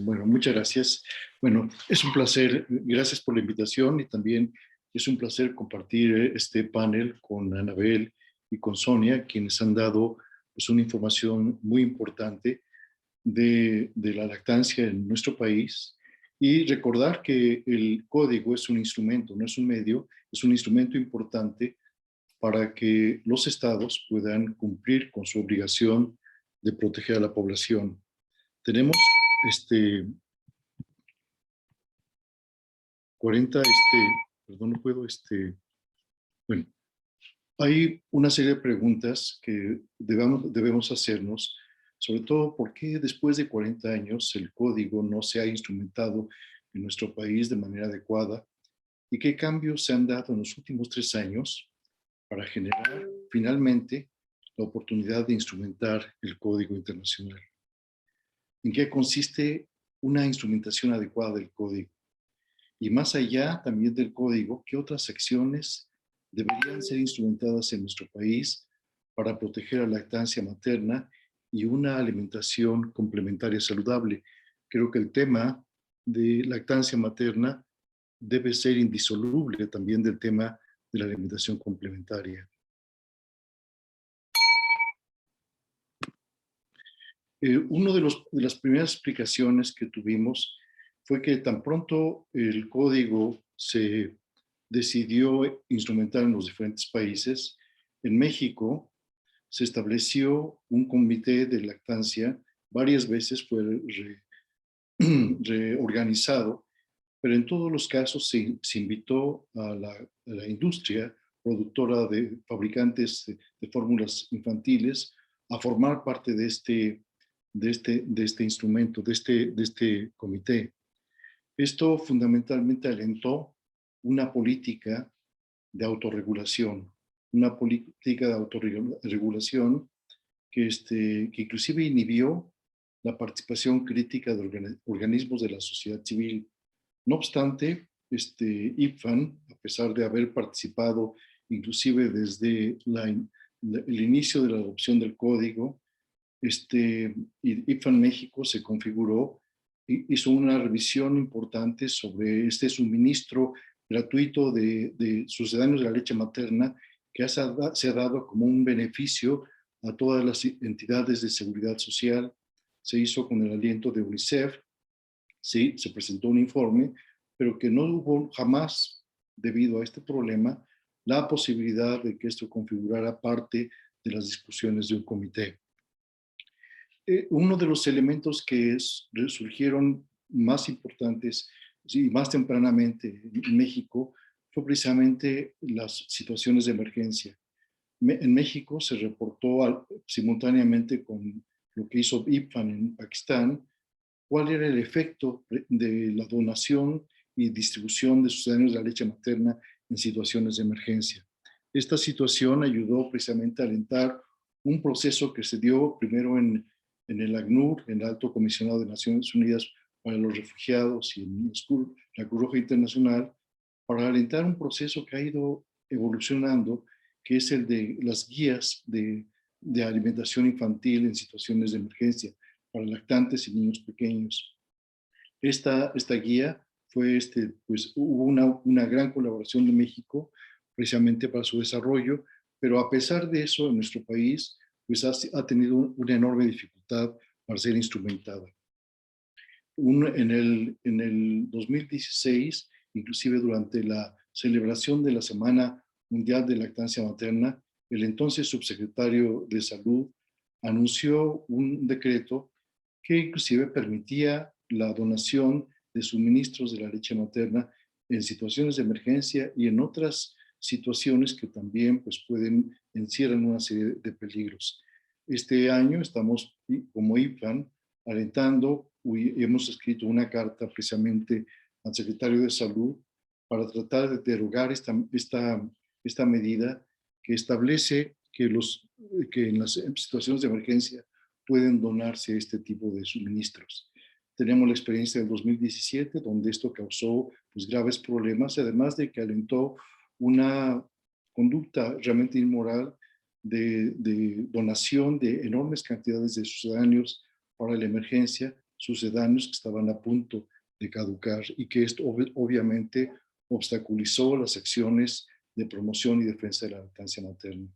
Bueno, muchas gracias. Bueno, es un placer. Gracias por la invitación y también Es un placer compartir este panel con Anabel y con Sonia, quienes han dado pues, una información muy importante de la lactancia en nuestro país, y recordar que el código es un instrumento, no es un medio, es un instrumento importante para que los estados puedan cumplir con su obligación de proteger a la población. Tenemos 40, perdón, no puedo, bueno, hay una serie de preguntas que debemos hacernos, sobre todo por qué después de 40 años el código no se ha instrumentado en nuestro país de manera adecuada y qué cambios se han dado en los últimos 3 años para generar finalmente la oportunidad de instrumentar el código internacional. ¿En qué consiste una instrumentación adecuada del código? Y más allá también del código, ¿qué otras acciones deberían ser instrumentadas en nuestro país para proteger la lactancia materna y una alimentación complementaria saludable? Creo que el tema de lactancia materna debe ser indisoluble también del tema de la alimentación complementaria. Una de las primeras explicaciones que tuvimos fue que tan pronto el código se decidió instrumentar en los diferentes países, en México se estableció un comité de lactancia, varias veces fue reorganizado, pero en todos los casos se invitó a la industria productora de fabricantes de fórmulas infantiles a formar parte de este instrumento, de este comité. Esto fundamentalmente alentó una política de autorregulación, una política de autorregulación que inclusive inhibió la participación crítica de organismos de la sociedad civil. No obstante, IPFAN, a pesar de haber participado inclusive desde el inicio de la adopción del código, IPFAN México se configuró, hizo una revisión importante sobre este suministro gratuito de sucedáneos de la leche materna que se ha dado como un beneficio a todas las entidades de seguridad social. Se hizo con el aliento de UNICEF, sí, se presentó un informe, pero que no hubo jamás, debido a este problema, la posibilidad de que esto configurara parte de las discusiones de un comité. Uno de los elementos que surgieron más importantes y más tempranamente en México fue precisamente las situaciones de emergencia. En México se reportó simultáneamente con lo que hizo IPFAN en Pakistán, cuál era el efecto de la donación y distribución de sucedáneos de la leche materna en situaciones de emergencia. Esta situación ayudó precisamente a alentar un proceso que se dio primero en el ACNUR, en el Alto Comisionado de Naciones Unidas para los Refugiados, y en la Cruz Roja Internacional, para alentar un proceso que ha ido evolucionando, que es el de las guías de alimentación infantil en situaciones de emergencia para lactantes y niños pequeños. Esta guía fue, pues hubo una gran colaboración de México precisamente para su desarrollo, pero a pesar de eso, en nuestro país, pues ha tenido una enorme dificultad para ser instrumentada. En el 2016, inclusive durante la celebración de la Semana Mundial de Lactancia Materna, el entonces subsecretario de Salud anunció un decreto que inclusive permitía la donación de suministros de la leche materna en situaciones de emergencia y en otras situaciones que también pues, encierran una serie de peligros. Este año estamos, como IPFAN, alentando, hemos escrito una carta precisamente al secretario de Salud para tratar de derogar esta medida que establece que en las situaciones de emergencia pueden donarse este tipo de suministros. Tenemos la experiencia del 2017, donde esto causó pues, graves problemas, además de que alentó una conducta realmente inmoral de donación de enormes cantidades de sucedáneos para la emergencia, sucedáneos que estaban a punto de caducar y que esto obviamente obstaculizó las acciones de promoción y defensa de la lactancia materna.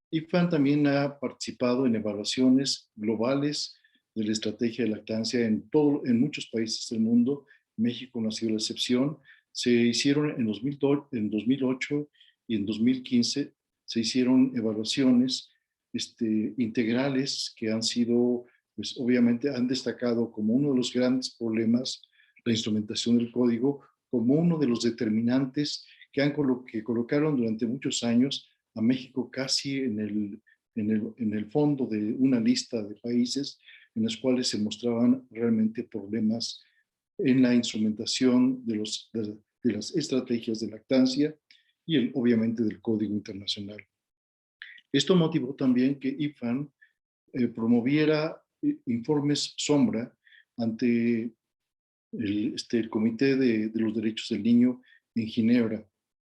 IFAN también ha participado en evaluaciones globales de la estrategia de lactancia en muchos países del mundo. México no ha sido la excepción. Se hicieron en 2008 y en 2015 se hicieron evaluaciones integrales que han sido, pues obviamente han destacado como uno de los grandes problemas la instrumentación del código, como uno de los determinantes que colocaron durante muchos años a México casi en el fondo de una lista de países en los cuales se mostraban realmente problemas en la instrumentación de las estrategias de lactancia y obviamente del Código Internacional. Esto motivó también que IFAN promoviera informes sombra ante el Comité de los Derechos del Niño en Ginebra.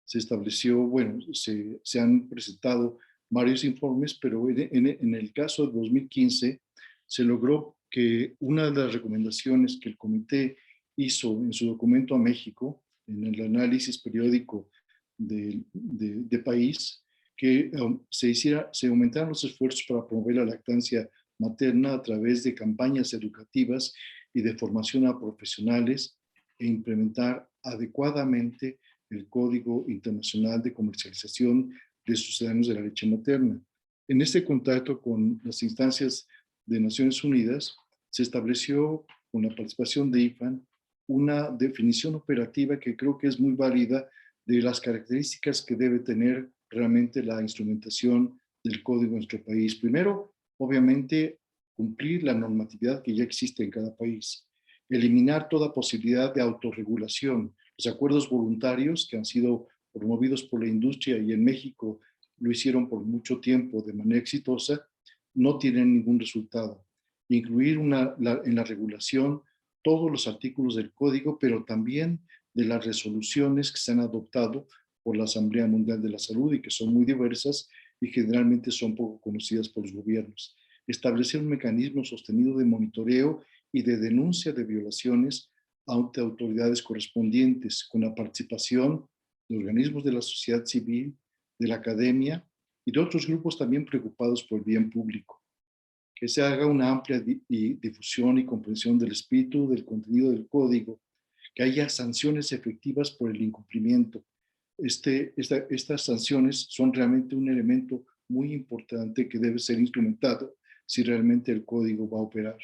Se estableció, bueno, se han presentado varios informes, pero en el caso de 2015 se logró que una de las recomendaciones que el comité hizo en su documento a México, en el análisis periódico de país, que se aumentaran los esfuerzos para promover la lactancia materna a través de campañas educativas y de formación a profesionales e implementar adecuadamente el Código Internacional de Comercialización de Sucedáneos de la Leche Materna. En este contacto con las instancias de Naciones Unidas, se estableció con la participación de IFAN una definición operativa que creo que es muy válida de las características que debe tener realmente la instrumentación del código en nuestro país. Primero, obviamente, cumplir la normatividad que ya existe en cada país, eliminar toda posibilidad de autorregulación. Los acuerdos voluntarios que han sido promovidos por la industria y en México lo hicieron por mucho tiempo de manera exitosa, no tienen ningún resultado. Incluir en la regulación todos los artículos del código, pero también de las resoluciones que se han adoptado por la Asamblea Mundial de la Salud y que son muy diversas y generalmente son poco conocidas por los gobiernos. Establecer un mecanismo sostenido de monitoreo y de denuncia de violaciones ante autoridades correspondientes, con la participación de organismos de la sociedad civil, de la academia y de otros grupos también preocupados por el bien público. Que se haga una amplia difusión y comprensión del espíritu, del contenido del código, que haya sanciones efectivas por el incumplimiento. Estas sanciones son realmente un elemento muy importante que debe ser instrumentado si realmente el código va a operar.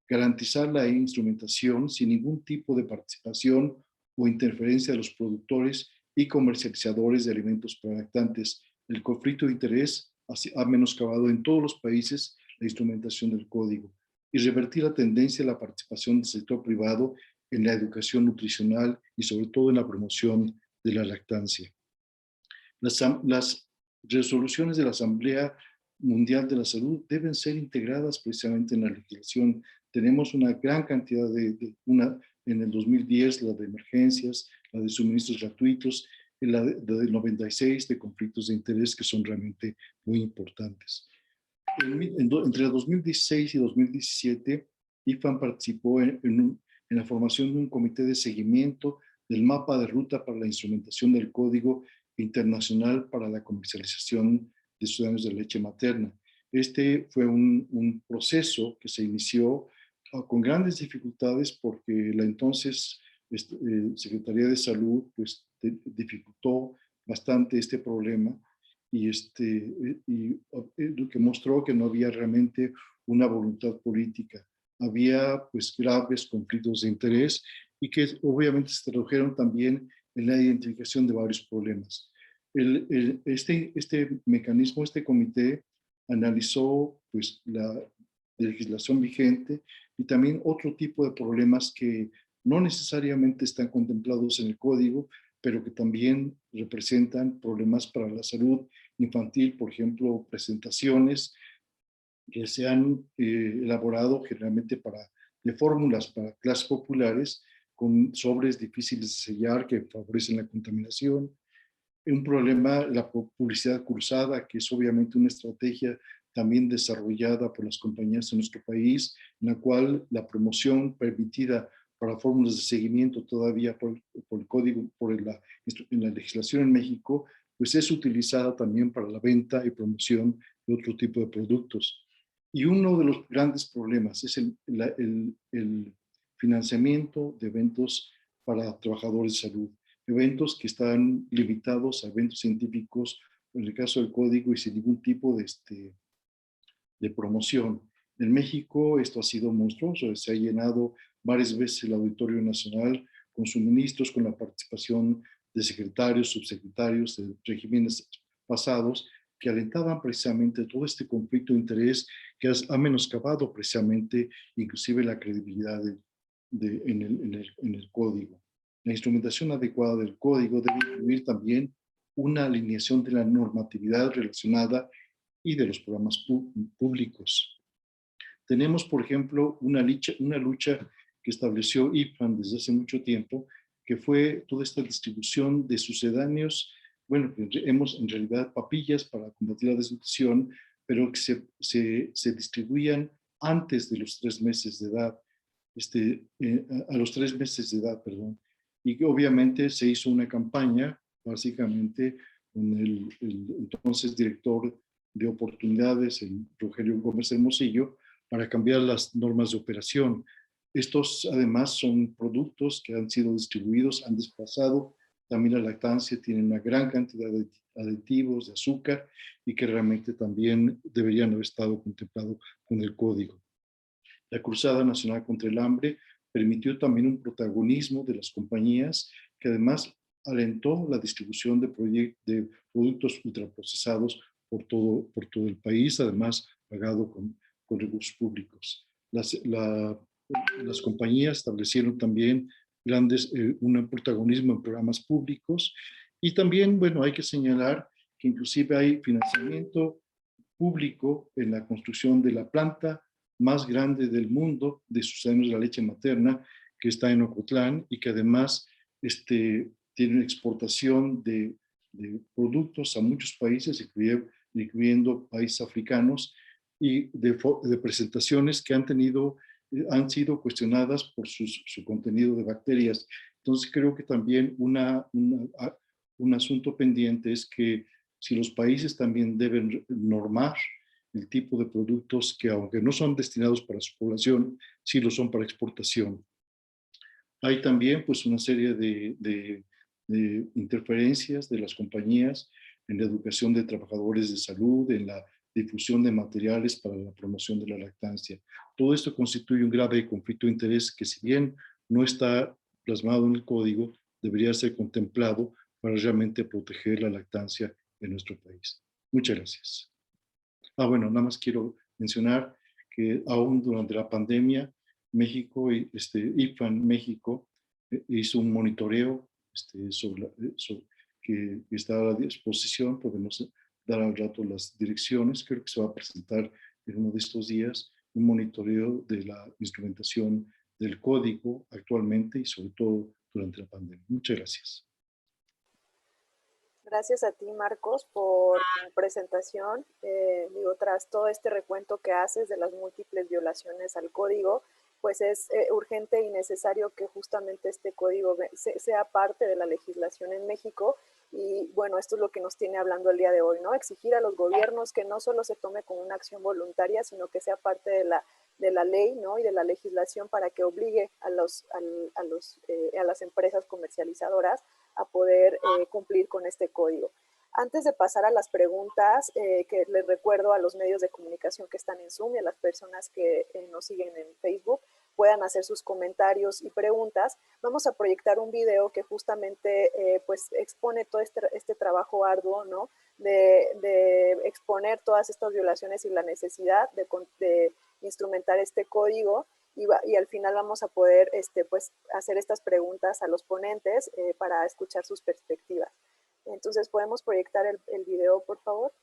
Garantizar la instrumentación sin ningún tipo de participación o interferencia de los productores y comercializadores de alimentos para lactantes. El conflicto de interés ha menoscabado en todos los países la instrumentación del código y revertir la tendencia a la participación del sector privado en la educación nutricional y sobre todo en la promoción de la lactancia. Las resoluciones de la Asamblea Mundial de la Salud deben ser integradas precisamente en la legislación. Tenemos una gran cantidad en el 2010, la de emergencias, la de suministros gratuitos, la del 96 de conflictos de interés que son realmente muy importantes. Entre 2016 y 2017, IFAN participó en la formación de un comité de seguimiento del mapa de ruta para la instrumentación del Código Internacional para la Comercialización de Sucedáneos de leche materna. Este fue un proceso que se inició con grandes dificultades porque la entonces Secretaría de Salud pues, dificultó bastante este problema y lo que mostró que no había realmente una voluntad política. Había pues graves conflictos de interés y que obviamente se tradujeron también en la identificación de varios problemas. Este mecanismo, este comité, analizó pues, la legislación vigente y también otro tipo de problemas que no necesariamente están contemplados en el código, pero que también representan problemas para la salud infantil, por ejemplo, presentaciones que se han elaborado generalmente de fórmulas para clases populares con sobres difíciles de sellar que favorecen la contaminación. Un problema, la publicidad cruzada, que es obviamente una estrategia también desarrollada por las compañías de nuestro país, en la cual la promoción permitida para fórmulas de seguimiento todavía por el código, en la legislación en México, pues es utilizada también para la venta y promoción de otro tipo de productos. Y uno de los grandes problemas es el financiamiento de eventos para trabajadores de salud, eventos que están limitados a eventos científicos, en el caso del código, y sin ningún tipo de promoción. En México esto ha sido monstruoso, se ha llenado varias veces el Auditorio Nacional con suministros, con la participación de secretarios, subsecretarios de regímenes pasados, que alentaban precisamente todo este conflicto de interés que ha menoscabado precisamente inclusive la credibilidad en el código. La instrumentación adecuada del código debe incluir también una alineación de la normatividad relacionada y de los programas públicos. Tenemos, por ejemplo, una lucha que estableció IFAN desde hace mucho tiempo, que fue toda esta distribución de sucedáneos, bueno, en realidad papillas para combatir la desnutrición, pero que se distribuían antes de los 3 meses de edad, a los 3 meses de edad, perdón. Y que obviamente se hizo una campaña, básicamente, con el entonces director de oportunidades, el Rogelio Gómez Hermosillo, para cambiar las normas de operación. Estos además son productos que han sido distribuidos, han desplazado también la lactancia, tienen una gran cantidad de aditivos, de azúcar, y que realmente también deberían haber estado contemplados con el código. La Cruzada Nacional contra el Hambre permitió también un protagonismo de las compañías, que además alentó la distribución de productos ultraprocesados por todo el país, además pagado con recursos públicos. Las compañías establecieron también un protagonismo en programas públicos, y también, bueno, hay que señalar que inclusive hay financiamiento público en la construcción de la planta más grande del mundo de sucedáneos de la leche materna, que está en Ocotlán, y que además tiene una exportación de productos a muchos países, incluyendo países africanos, y de presentaciones que han sido cuestionadas por su contenido de bacterias. Entonces creo que también un asunto pendiente es que si los países también deben normar el tipo de productos que, aunque no son destinados para su población, sí lo son para exportación. Hay también pues una serie de interferencias de las compañías en la educación de trabajadores de salud, en la difusión de materiales para la promoción de la lactancia. Todo esto constituye un grave conflicto de interés que, si bien no está plasmado en el código, debería ser contemplado para realmente proteger la lactancia en nuestro país. Muchas gracias. Bueno, nada más quiero mencionar que aún durante la pandemia, México, IFAN México hizo un monitoreo que está a la disposición. Podemos dar al rato las direcciones. Creo que se va a presentar en uno de estos días un monitoreo de la instrumentación del código actualmente y sobre todo durante la pandemia. Muchas gracias. Gracias a ti, Marcos, por tu presentación. Tras todo este recuento que haces de las múltiples violaciones al código, pues es urgente y necesario que justamente este código sea parte de la legislación en México. Y bueno, esto es lo que nos tiene hablando el día de hoy, ¿no? Exigir a los gobiernos que no solo se tome como una acción voluntaria, sino que sea parte de la ley, ¿no? Y de la legislación, para que obligue a las empresas comercializadoras a poder cumplir con este código. Antes de pasar a las preguntas, que les recuerdo a los medios de comunicación que están en Zoom y a las personas que nos siguen en Facebook, puedan hacer sus comentarios y preguntas, vamos a proyectar un video que justamente pues expone todo este trabajo arduo, ¿no? De exponer todas estas violaciones y la necesidad de instrumentar este código. Y al final vamos a poder pues, hacer estas preguntas a los ponentes para escuchar sus perspectivas. Entonces, ¿podemos proyectar el video, por favor?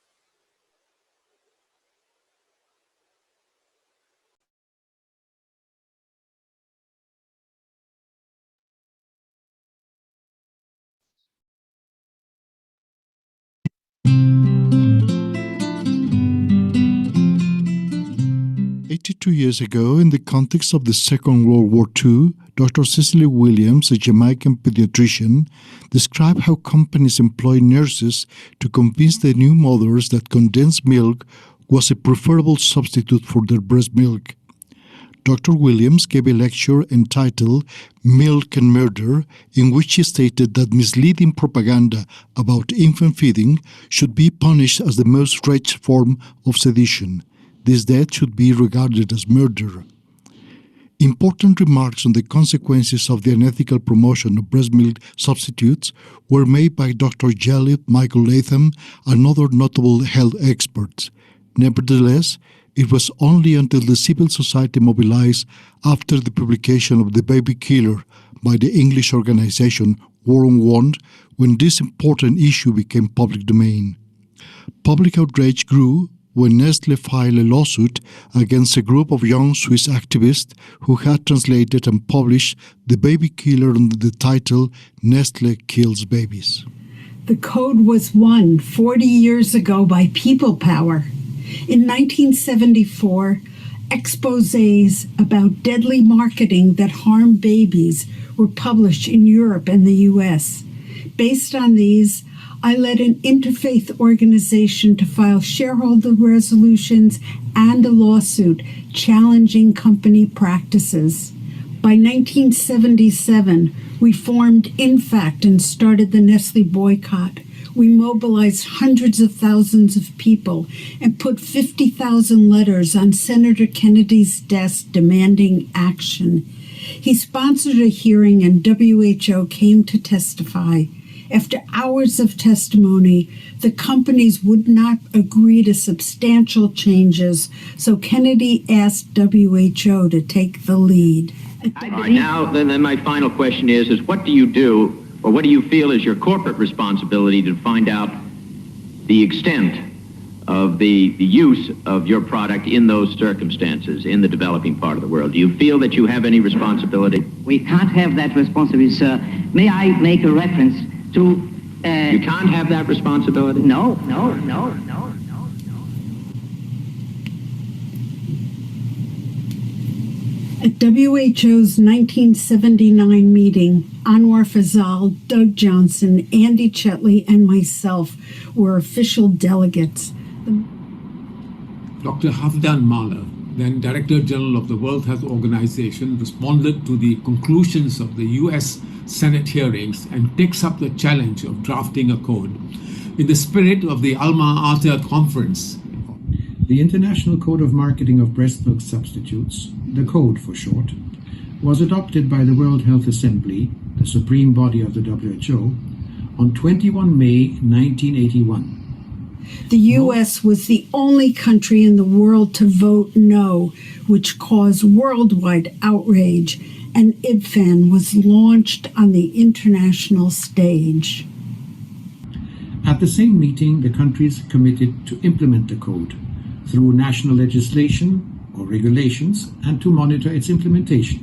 22 years ago, in the context of the Second World War II, Dr. Cecily Williams, a Jamaican pediatrician, described how companies employ nurses to convince the new mothers that condensed milk was a preferable substitute for their breast milk. Dr. Williams gave a lecture entitled Milk and Murder, in which she stated that misleading propaganda about infant feeding should be punished as the most wretched form of sedition. This death should be regarded as murder. Important remarks on the consequences of the unethical promotion of breast milk substitutes were made by Dr. Jalip, Michael Latham, and other notable health experts. Nevertheless, it was only until the civil society mobilized after the publication of The Baby Killer by the English organization War on Want when this important issue became public domain. Public outrage grew when Nestle filed a lawsuit against a group of young Swiss activists who had translated and published The Baby Killer under the title Nestle Kills Babies. The code was won 40 years ago by people power. In 1974, exposés about deadly marketing that harm babies were published in Europe and the US. Based on these, I led an interfaith organization to file shareholder resolutions and a lawsuit challenging company practices. By 1977, we formed INFACT and started the Nestle boycott. We mobilized hundreds of thousands of people and put 50,000 letters on Senator Kennedy's desk demanding action. He sponsored a hearing and WHO came to testify. After hours of testimony, the companies would not agree to substantial changes, so Kennedy asked WHO to take the lead. All right, now, then my final question is what do you do, or what do you feel is your corporate responsibility to find out the extent of the use of your product in those circumstances in the developing part of the world? Do you feel that you have any responsibility? We can't have that responsibility, sir. May I make a reference to... You can't have that responsibility? No. At WHO's 1979 meeting, Anwar Fazal, Doug Johnson, Andy Chetley, and myself were official delegates. Dr. Hafdan Mahler, then Director General of the World Health Organization, responded to the conclusions of the US Senate hearings and takes up the challenge of drafting a code. In the spirit of the Alma-Ata Conference, the International Code of Marketing of Breast Milk Substitutes, the Code for short, was adopted by the World Health Assembly, the supreme body of the WHO, on 21 May 1981. The U.S. was the only country in the world to vote no, which caused worldwide outrage, and IBFAN was launched on the international stage. At the same meeting, the countries committed to implement the code through national legislation or regulations and to monitor its implementation.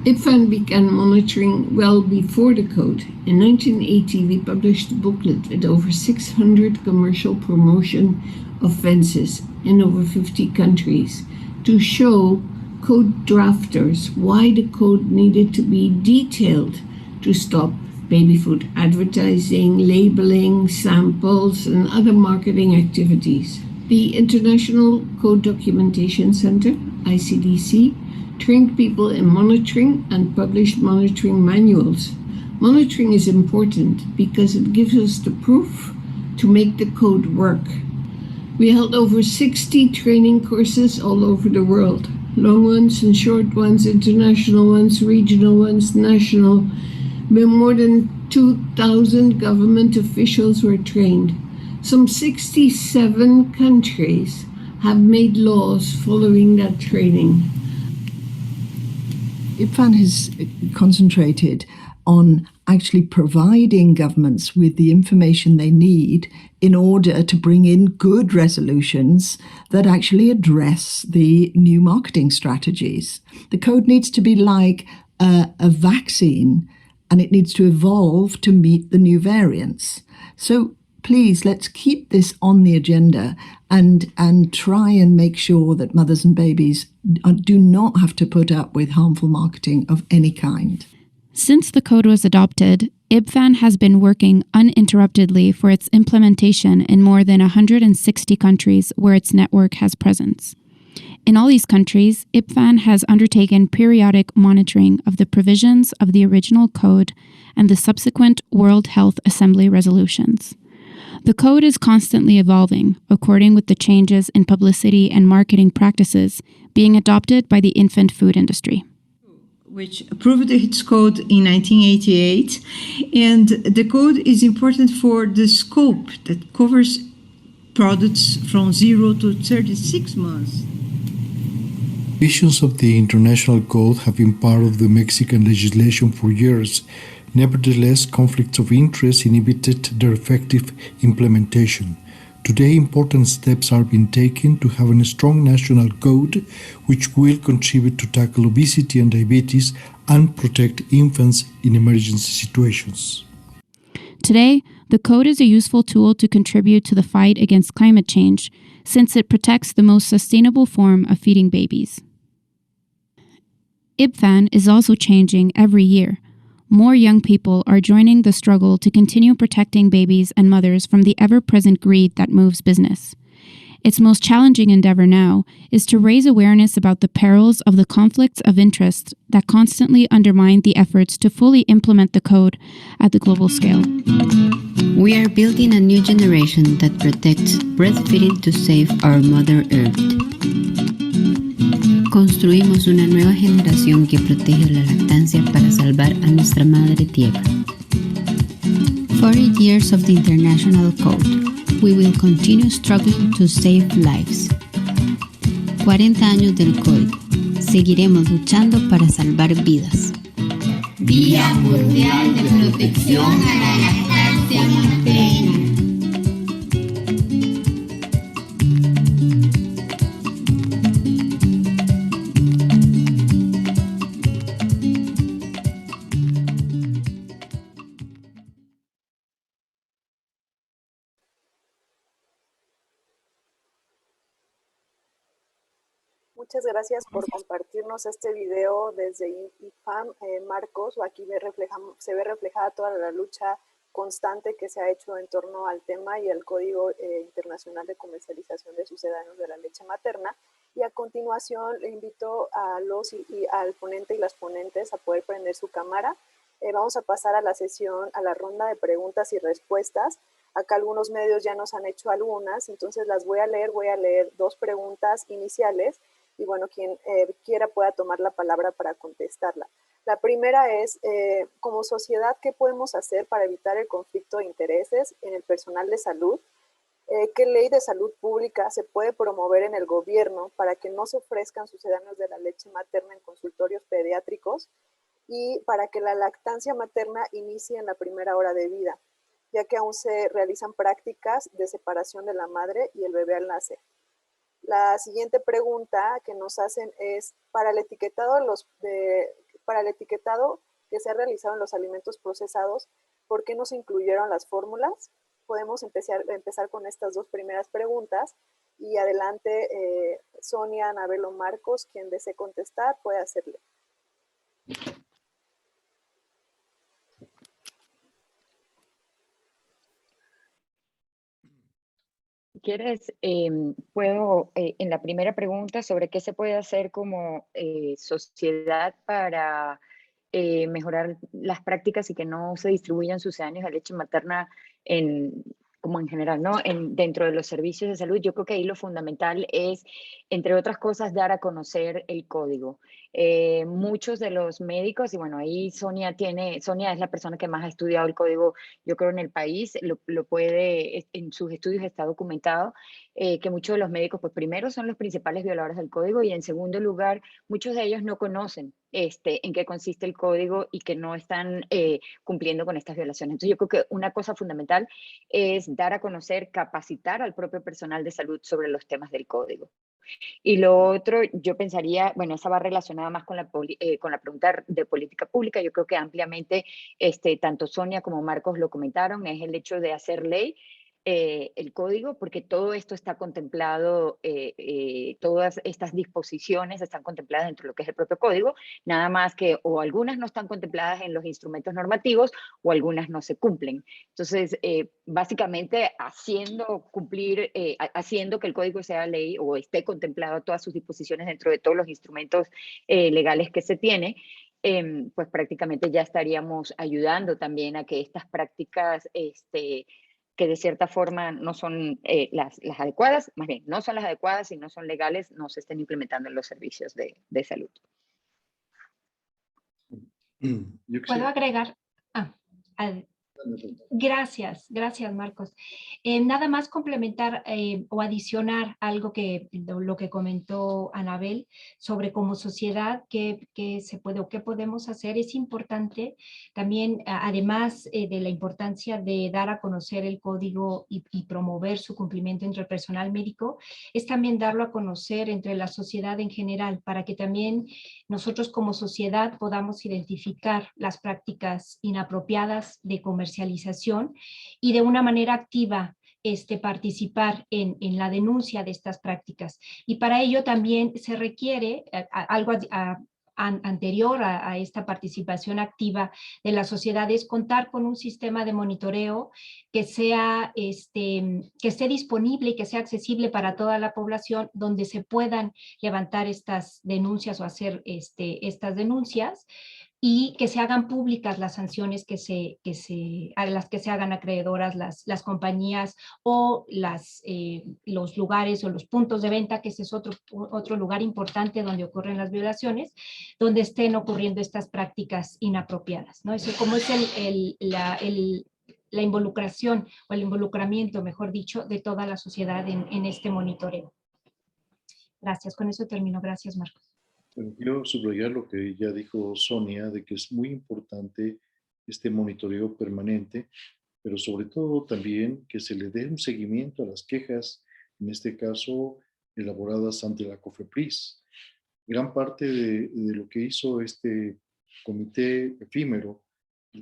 IBFAN began monitoring well before the code. In 1980, we published a booklet with over 600 commercial promotion offenses in over 50 countries to show code drafters why the code needed to be detailed to stop baby food advertising, labeling, samples, and other marketing activities. The International Code Documentation Center, ICDC, trained people in monitoring and published monitoring manuals. Monitoring is important because it gives us the proof to make the code work. We held over 60 training courses all over the world, long ones and short ones, international ones, regional ones, national. More than 2,000 government officials were trained. Some 67 countries have made laws following that training. IBFAN has concentrated on actually providing governments with the information they need in order to bring in good resolutions that actually address the new marketing strategies. The code needs to be like a vaccine, and it needs to evolve to meet the new variants. So please, let's keep this on the agenda and try and make sure that mothers and babies do not have to put up with harmful marketing of any kind. Since the code was adopted, IBFAN has been working uninterruptedly for its implementation in more than 160 countries where its network has presence. In all these countries, IBFAN has undertaken periodic monitoring of the provisions of the original code and the subsequent World Health Assembly resolutions. The code is constantly evolving, according with the changes in publicity and marketing practices being adopted by the infant food industry. Which approved its code in 1988, and the code is important for the scope that covers products from 0 to 36 months. Visions of the international code have been part of the Mexican legislation for years. Nevertheless, conflicts of interest inhibited their effective implementation. Today, important steps are being taken to have a strong national code which will contribute to tackle obesity and diabetes and protect infants in emergency situations. Today, the code is a useful tool to contribute to the fight against climate change, since it protects the most sustainable form of feeding babies. IBFAN is also changing every year. More young people are joining the struggle to continue protecting babies and mothers from the ever-present greed that moves business. Its most challenging endeavor now is to raise awareness about the perils of the conflicts of interest that constantly undermine the efforts to fully implement the code at the global scale. We are building a new generation that protects breastfeeding to save our Mother Earth. Construimos una nueva generación que protege la lactancia para salvar a nuestra Madre Tierra. 40 years of the International Code. We will continue struggling to save lives. 40 años del Código. Seguiremos luchando para salvar vidas. Día Mundial de Protección a la Lactancia Materna. Muchas gracias por compartirnos este video desde IBFAN, Marcos. Aquí se ve reflejada toda la lucha constante que se ha hecho en torno al tema y al Código Internacional de Comercialización de Sucedáneos de la Leche Materna. Y a continuación le invito a al ponente y las ponentes a poder prender su cámara. Vamos a pasar a la sesión, a la ronda de preguntas y respuestas. Acá algunos medios ya nos han hecho algunas, entonces las voy a leer 2 preguntas iniciales. Y bueno, quien quiera pueda tomar la palabra para contestarla. La primera es, como sociedad, ¿qué podemos hacer para evitar el conflicto de intereses en el personal de salud? ¿Qué ley de salud pública se puede promover en el gobierno para que no se ofrezcan sucedáneos de la leche materna en consultorios pediátricos y para que la lactancia materna inicie en la primera hora de vida, ya que aún se realizan prácticas de separación de la madre y el bebé al nacer? La siguiente pregunta que nos hacen es, para el etiquetado que se ha realizado en los alimentos procesados, ¿por qué no se incluyeron las fórmulas? Podemos empezar con estas 2 primeras preguntas y adelante Sonia, Anabel o Marcos, quien desee contestar, puede hacerlo. ¿Quieres? Puedo, en la primera pregunta sobre qué se puede hacer como sociedad para mejorar las prácticas y que no se distribuyan sucedáneos de leche materna como en general, ¿no? Dentro de los servicios de salud. Yo creo que ahí lo fundamental es, entre otras cosas, dar a conocer el código. Muchos de los médicos, y bueno, ahí Sonia es la persona que más ha estudiado el código, yo creo, en el país, en sus estudios está documentado, que muchos de los médicos, pues primero son los principales violadores del código y en segundo lugar, muchos de ellos no conocen en qué consiste el código y que no están cumpliendo con estas violaciones. Entonces yo creo que una cosa fundamental es dar a conocer, capacitar al propio personal de salud sobre los temas del código. Y lo otro, yo pensaría, bueno, esa va relacionada más con la pregunta de política pública. Yo creo que ampliamente tanto Sonia como Marcos lo comentaron, es el hecho de hacer ley el código, porque todo esto está contemplado, todas estas disposiciones están contempladas dentro de lo que es el propio código, nada más que o algunas no están contempladas en los instrumentos normativos o algunas no se cumplen. Entonces, básicamente haciendo que el código sea ley o esté contemplado todas sus disposiciones dentro de todos los instrumentos legales que se tiene, pues prácticamente ya estaríamos ayudando también a que estas prácticas que de cierta forma no son las adecuadas, más bien no son las adecuadas y no son legales, no se estén implementando en los servicios de salud. ¿Puedo agregar? Gracias Marcos. Nada más complementar o adicionar algo que lo que comentó Anabel sobre como sociedad qué se puede o qué podemos hacer. Es importante también, además de la importancia de dar a conocer el código y promover su cumplimiento entre el personal médico, es también darlo a conocer entre la sociedad en general, para que también nosotros como sociedad podamos identificar las prácticas inapropiadas de comercialización y de una manera activa participar en la denuncia de estas prácticas. Y para ello también se requiere algo anterior a esta participación activa de la sociedad, es contar con un sistema de monitoreo que sea que esté disponible y que sea accesible para toda la población, donde se puedan levantar estas denuncias o hacer estas denuncias, y que se hagan públicas las sanciones a las que se hagan acreedoras las compañías o los lugares o los puntos de venta, que ese es otro lugar importante donde ocurren las violaciones, donde estén ocurriendo estas prácticas inapropiadas, ¿no? Eso como es la involucración o el involucramiento, mejor dicho, de toda la sociedad en este monitoreo. Gracias, con eso termino. Gracias, Marcos. Bueno, quiero subrayar lo que ya dijo Sonia, de que es muy importante este monitoreo permanente, pero sobre todo también que se le dé un seguimiento a las quejas, en este caso elaboradas ante la COFEPRIS. Gran parte de lo que hizo este comité efímero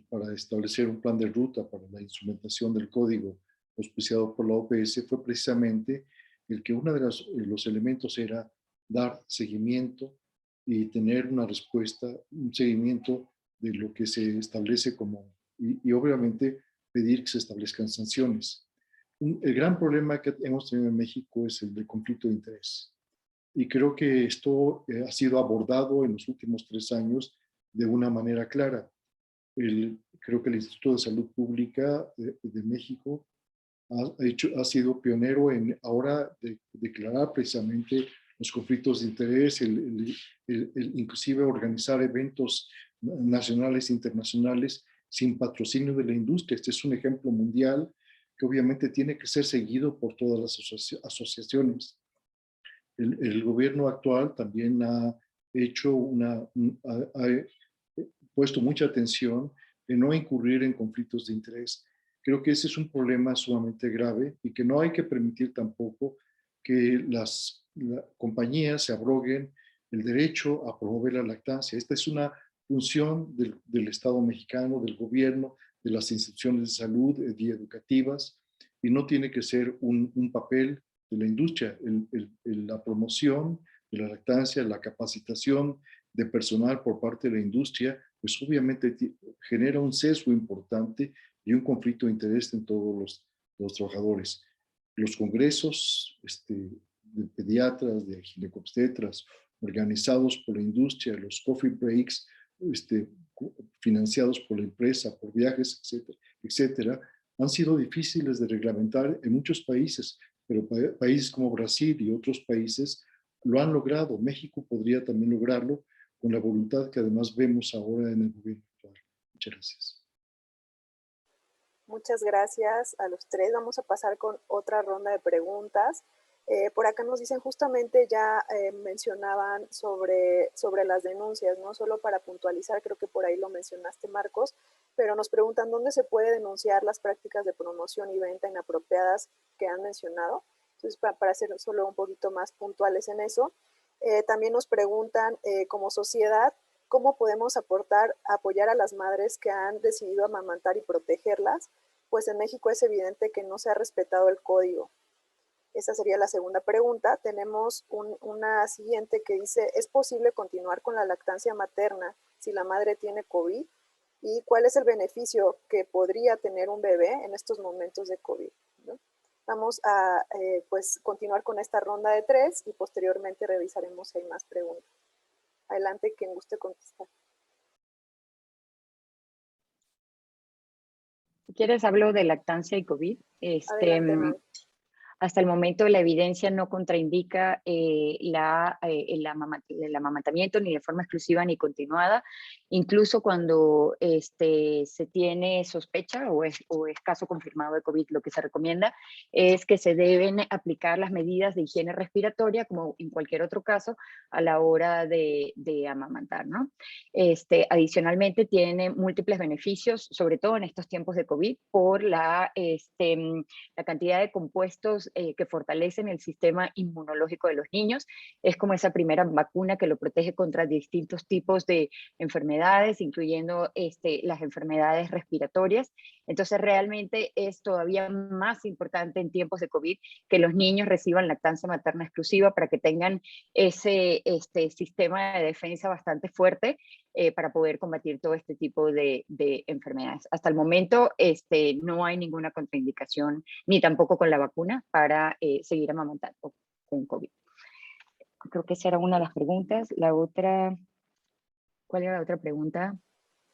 para establecer un plan de ruta para la instrumentación del código auspiciado por la OPS fue precisamente el que uno de los elementos era dar seguimiento y tener una respuesta, un seguimiento de lo que se establece y obviamente pedir que se establezcan sanciones. El gran problema que hemos tenido en México es el del conflicto de interés. Y creo que esto ha sido abordado en los últimos 3 años de una manera clara. Creo que el Instituto de Salud Pública de México ha sido pionero en ahora declarar precisamente los conflictos de interés, inclusive organizar eventos nacionales e internacionales sin patrocinio de la industria. Este es un ejemplo mundial que obviamente tiene que ser seguido por todas las asociaciones. El gobierno actual también ha puesto mucha atención en no incurrir en conflictos de interés. Creo que ese es un problema sumamente grave y que no hay que permitir tampoco que las compañías se abroguen el derecho a promover la lactancia. Esta es una función del Estado mexicano, del gobierno, de las instituciones de salud y educativas, y no tiene que ser un papel de la industria. La promoción de la lactancia, la capacitación de personal por parte de la industria, pues obviamente genera un sesgo importante y un conflicto de interés en todos los trabajadores. Los congresos de pediatras, de ginecobstetras, organizados por la industria, los coffee breaks, financiados por la empresa, por viajes, etcétera, han sido difíciles de reglamentar en muchos países, pero países como Brasil y otros países lo han logrado. México podría también lograrlo con la voluntad que además vemos ahora en el gobierno actual. Muchas gracias. Muchas gracias a los tres. Vamos a pasar con otra ronda de preguntas. Por acá nos dicen justamente, ya mencionaban sobre las denuncias, ¿no? Solo para puntualizar, creo que por ahí lo mencionaste, Marcos, pero nos preguntan dónde se puede denunciar las prácticas de promoción y venta inapropiadas que han mencionado. Entonces, para ser solo un poquito más puntuales en eso. También nos preguntan, como sociedad, ¿cómo podemos apoyar a las madres que han decidido amamantar y protegerlas? pues en México es evidente que no se ha respetado el código. Esa sería la segunda pregunta. Tenemos una siguiente que dice, ¿es posible continuar con la lactancia materna si la madre tiene COVID? ¿Y cuál es el beneficio que podría tener un bebé en estos momentos de COVID, ¿no? Vamos a pues continuar con esta ronda de 3 y posteriormente revisaremos si hay más preguntas. Adelante, quien guste contestar. Si quieres, hablo de lactancia y COVID. Adelante, Hasta el momento la evidencia no contraindica el amamantamiento ni de forma exclusiva ni continuada. Incluso cuando se tiene sospecha o es caso confirmado de COVID, lo que se recomienda es que se deben aplicar las medidas de higiene respiratoria, como en cualquier otro caso, a la hora de amamantar, ¿no? Adicionalmente tiene múltiples beneficios, sobre todo en estos tiempos de COVID, por la cantidad de compuestos que fortalecen el sistema inmunológico de los niños. Es como esa primera vacuna que lo protege contra distintos tipos de enfermedades, incluyendo las enfermedades respiratorias. Entonces realmente es todavía más importante en tiempos de COVID que los niños reciban lactancia materna exclusiva para que tengan ese sistema de defensa bastante fuerte para poder combatir todo este tipo de enfermedades. Hasta el momento no hay ninguna contraindicación, ni tampoco con la vacuna, para seguir amamantando con COVID. Creo que esa era una de las preguntas. La otra, ¿cuál era la otra pregunta?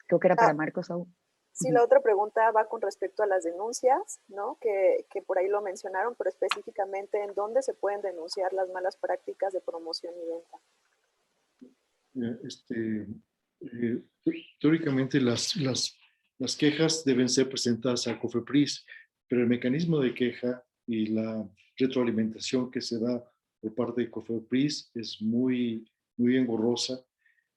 Creo que era para Marcos aún. Sí, la otra pregunta va con respecto a las denuncias, ¿no? Que por ahí lo mencionaron, pero específicamente en dónde se pueden denunciar las malas prácticas de promoción y venta. Teóricamente las quejas deben ser presentadas a COFEPRIS, pero el mecanismo de queja y la retroalimentación que se da por parte de COFEPRIS es muy engorrosa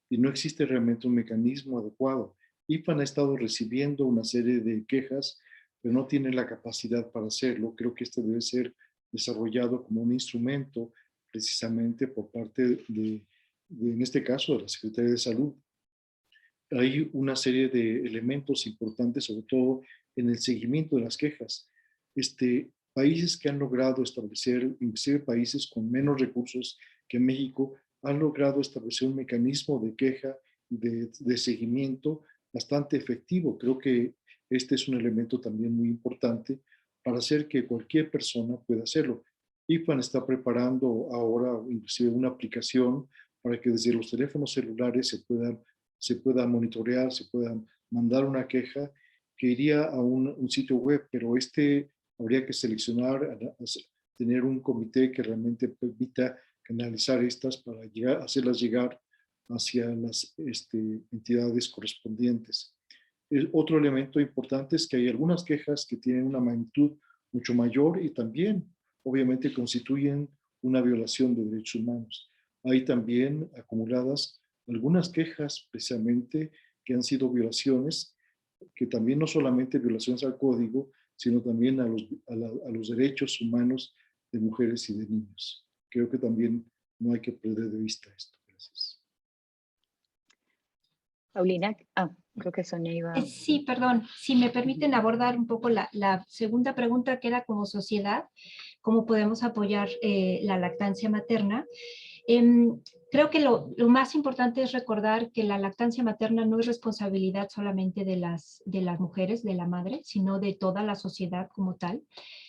y no existe realmente un mecanismo adecuado. IFAN ha estado recibiendo una serie de quejas, pero no tiene la capacidad para hacerlo. Creo que este debe ser desarrollado como un instrumento precisamente por parte en este caso, de la Secretaría de Salud. Hay una serie de elementos importantes, sobre todo en el seguimiento de las quejas. Países que han logrado establecer, inclusive países con menos recursos que México, han logrado establecer un mecanismo de queja y de seguimiento bastante efectivo. Creo que este es un elemento también muy importante para hacer que cualquier persona pueda hacerlo. IFAN está preparando ahora inclusive una aplicación para que desde los teléfonos celulares se pueda monitorear, se pueda mandar una queja que iría a un sitio web, pero habría que seleccionar, tener un comité que realmente permita canalizar estas para hacerlas llegar hacia las entidades correspondientes. Otro elemento importante es que hay algunas quejas que tienen una magnitud mucho mayor y también obviamente constituyen una violación de derechos humanos. Hay también acumuladas algunas quejas precisamente que han sido violaciones, que también no solamente violaciones al código, sino también a los derechos humanos de mujeres y de niños. Creo que también no hay que perder de vista esto. Gracias. Paulina, creo que Sonia iba... Sí, perdón, si me permiten abordar un poco la segunda pregunta, que era como sociedad, ¿cómo podemos apoyar la lactancia materna? Creo que lo más importante es recordar que la lactancia materna no es responsabilidad solamente de las mujeres, de la madre, sino de toda la sociedad como tal,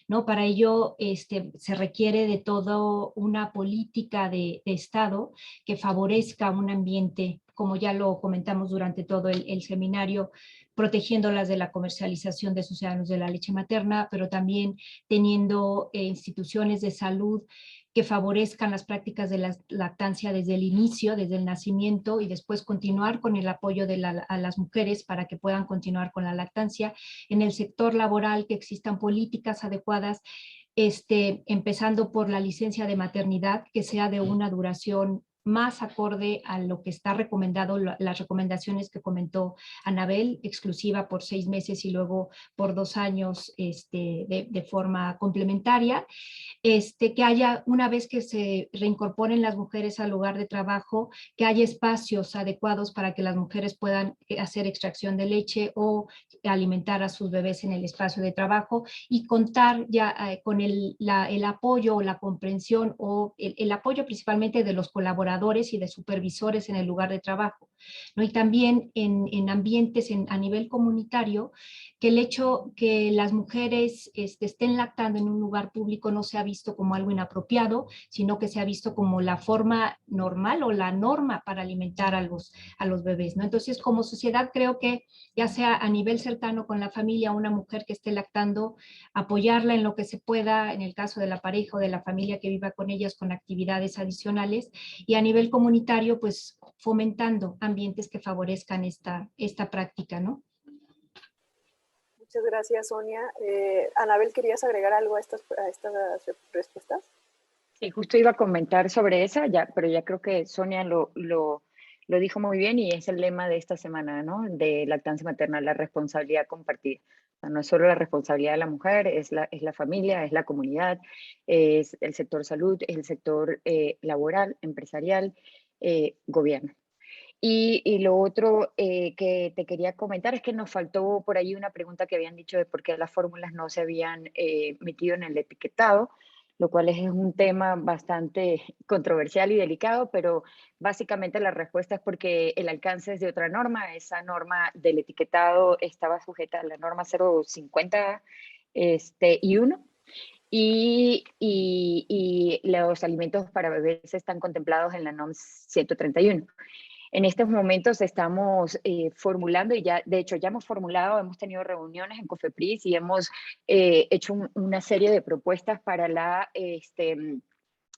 ¿no? Para ello se requiere de toda una política de Estado que favorezca un ambiente, como ya lo comentamos durante todo el seminario, protegiéndolas de la comercialización de sucedáneos de la leche materna, pero también teniendo instituciones de salud que favorezcan las prácticas de la lactancia desde el inicio, desde el nacimiento, y después continuar con el apoyo a las mujeres para que puedan continuar con la lactancia. En el sector laboral, que existan políticas adecuadas, empezando por la licencia de maternidad, que sea de una duración más acorde a lo que está recomendado, las recomendaciones que comentó Anabel, exclusiva por 6 meses y luego por 2 años de forma complementaria. Que haya, una vez que se reincorporen las mujeres al lugar de trabajo, que haya espacios adecuados para que las mujeres puedan hacer extracción de leche o alimentar a sus bebés en el espacio de trabajo, y contar ya con el apoyo o la comprensión o el apoyo principalmente de los colaboradores y de supervisores en el lugar de trabajo, ¿no? Y también en ambientes a nivel comunitario, que el hecho que las mujeres estén lactando en un lugar público no se ha visto como algo inapropiado, sino que se ha visto como la forma normal o la norma para alimentar a los bebés, ¿no? Entonces, como sociedad, creo que ya sea a nivel cercano con la familia, una mujer que esté lactando, apoyarla en lo que se pueda, en el caso de la pareja o de la familia que viva con ellas, con actividades adicionales, y a nivel comunitario, pues fomentando ambientes que favorezcan esta práctica, ¿no? Muchas gracias, Sonia. Anabel, ¿querías agregar algo a estas respuestas? Sí, justo iba a comentar sobre esa, pero ya creo que Sonia lo dijo muy bien, y es el lema de esta semana, ¿no? De lactancia materna, la responsabilidad compartida. O sea, no es solo la responsabilidad de la mujer, es la familia, es la comunidad, es el sector salud, es el sector laboral, empresarial, gobierno. Y lo otro que te quería comentar es que nos faltó por ahí una pregunta que habían dicho de por qué las fórmulas no se habían metido en el etiquetado, lo cual es un tema bastante controversial y delicado, pero básicamente la respuesta es porque el alcance es de otra norma. Esa norma del etiquetado estaba sujeta a la norma 050 y 1. Y los alimentos para bebés están contemplados en la NOM 131. En estos momentos estamos formulando, y ya, de hecho, ya hemos formulado, hemos tenido reuniones en COFEPRIS y hemos hecho una serie de propuestas para la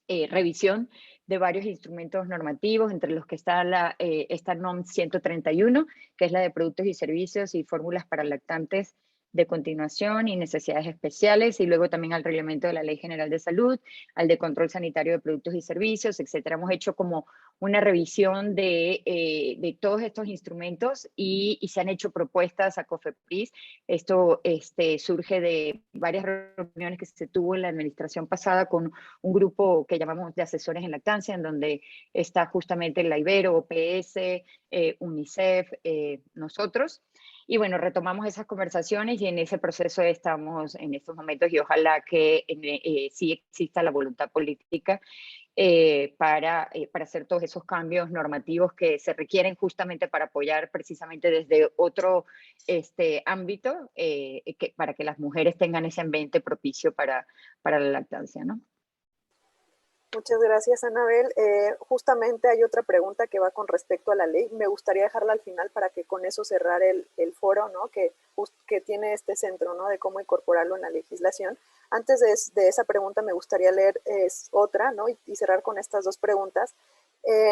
revisión de varios instrumentos normativos, entre los que está esta NOM 131, que es la de productos y servicios y fórmulas para lactantes de continuación y necesidades especiales, y luego también al reglamento de la Ley General de Salud, al de control sanitario de productos y servicios, etcétera. Hemos hecho como una revisión de todos estos instrumentos y se han hecho propuestas a COFEPRIS. Esto surge de varias reuniones que se tuvo en la administración pasada con un grupo que llamamos de asesores en lactancia, en donde está justamente la Ibero, OPS, UNICEF, nosotros. Y bueno, retomamos esas conversaciones y en ese proceso estamos en estos momentos, y ojalá que sí exista la voluntad política para hacer todos esos cambios normativos que se requieren justamente para apoyar precisamente desde otro ámbito, para que las mujeres tengan ese ambiente propicio para la lactancia, ¿no? Muchas gracias, Anabel. Justamente hay otra pregunta que va con respecto a la ley. Me gustaría dejarla al final para que con eso cerrar el foro, ¿no? que tiene este centro, ¿no? De cómo incorporarlo en la legislación. Antes de esa pregunta me gustaría leer otra, ¿no? y cerrar con estas dos preguntas.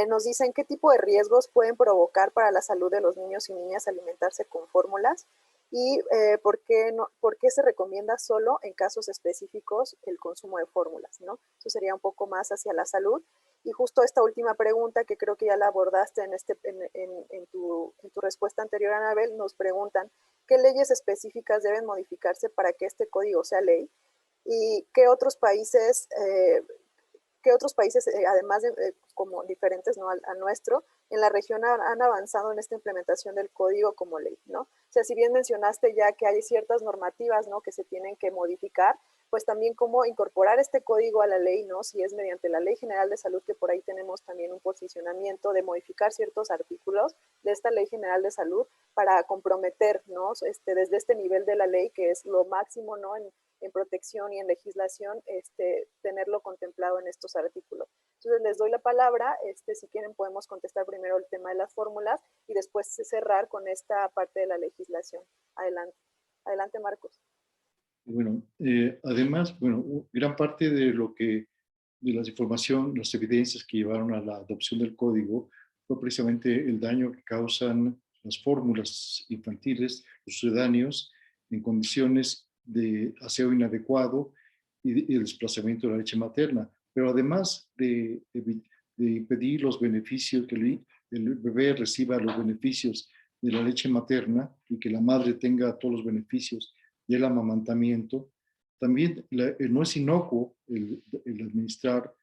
Nos dicen qué tipo de riesgos pueden provocar para la salud de los niños y niñas alimentarse con fórmulas, y por qué se recomienda solo en casos específicos el consumo de fórmulas, ¿no? Eso sería un poco más hacia la salud. Y justo esta última pregunta, que creo que ya la abordaste en tu respuesta anterior, Anabel, nos preguntan qué leyes específicas deben modificarse para que este código sea ley, y qué otros países, además de como diferentes, ¿no? al nuestro, en la región han avanzado en esta implementación del código como ley, ¿no? O sea, si bien mencionaste ya que hay ciertas normativas, ¿no? que se tienen que modificar, pues también cómo incorporar este código a la ley, ¿no? Si es mediante la Ley General de Salud, que por ahí tenemos también un posicionamiento de modificar ciertos artículos de esta Ley General de Salud para comprometernos desde este nivel de la ley, que es lo máximo, ¿no? en protección y en legislación, tenerlo contemplado en estos artículos. Entonces les doy la palabra, si quieren podemos contestar primero el tema de las fórmulas y después cerrar con esta parte de la legislación. Adelante. Adelante, Marcos. Bueno, además, gran parte de las informaciones, las evidencias que llevaron a la adopción del código fue precisamente el daño que causan las fórmulas infantiles, los sucedáneos, en condiciones de aseo inadecuado y el desplazamiento de la leche materna. Pero además de impedir los beneficios, que el bebé reciba los beneficios de la leche materna y que la madre tenga todos los beneficios del amamantamiento. También no es inocuo el administrar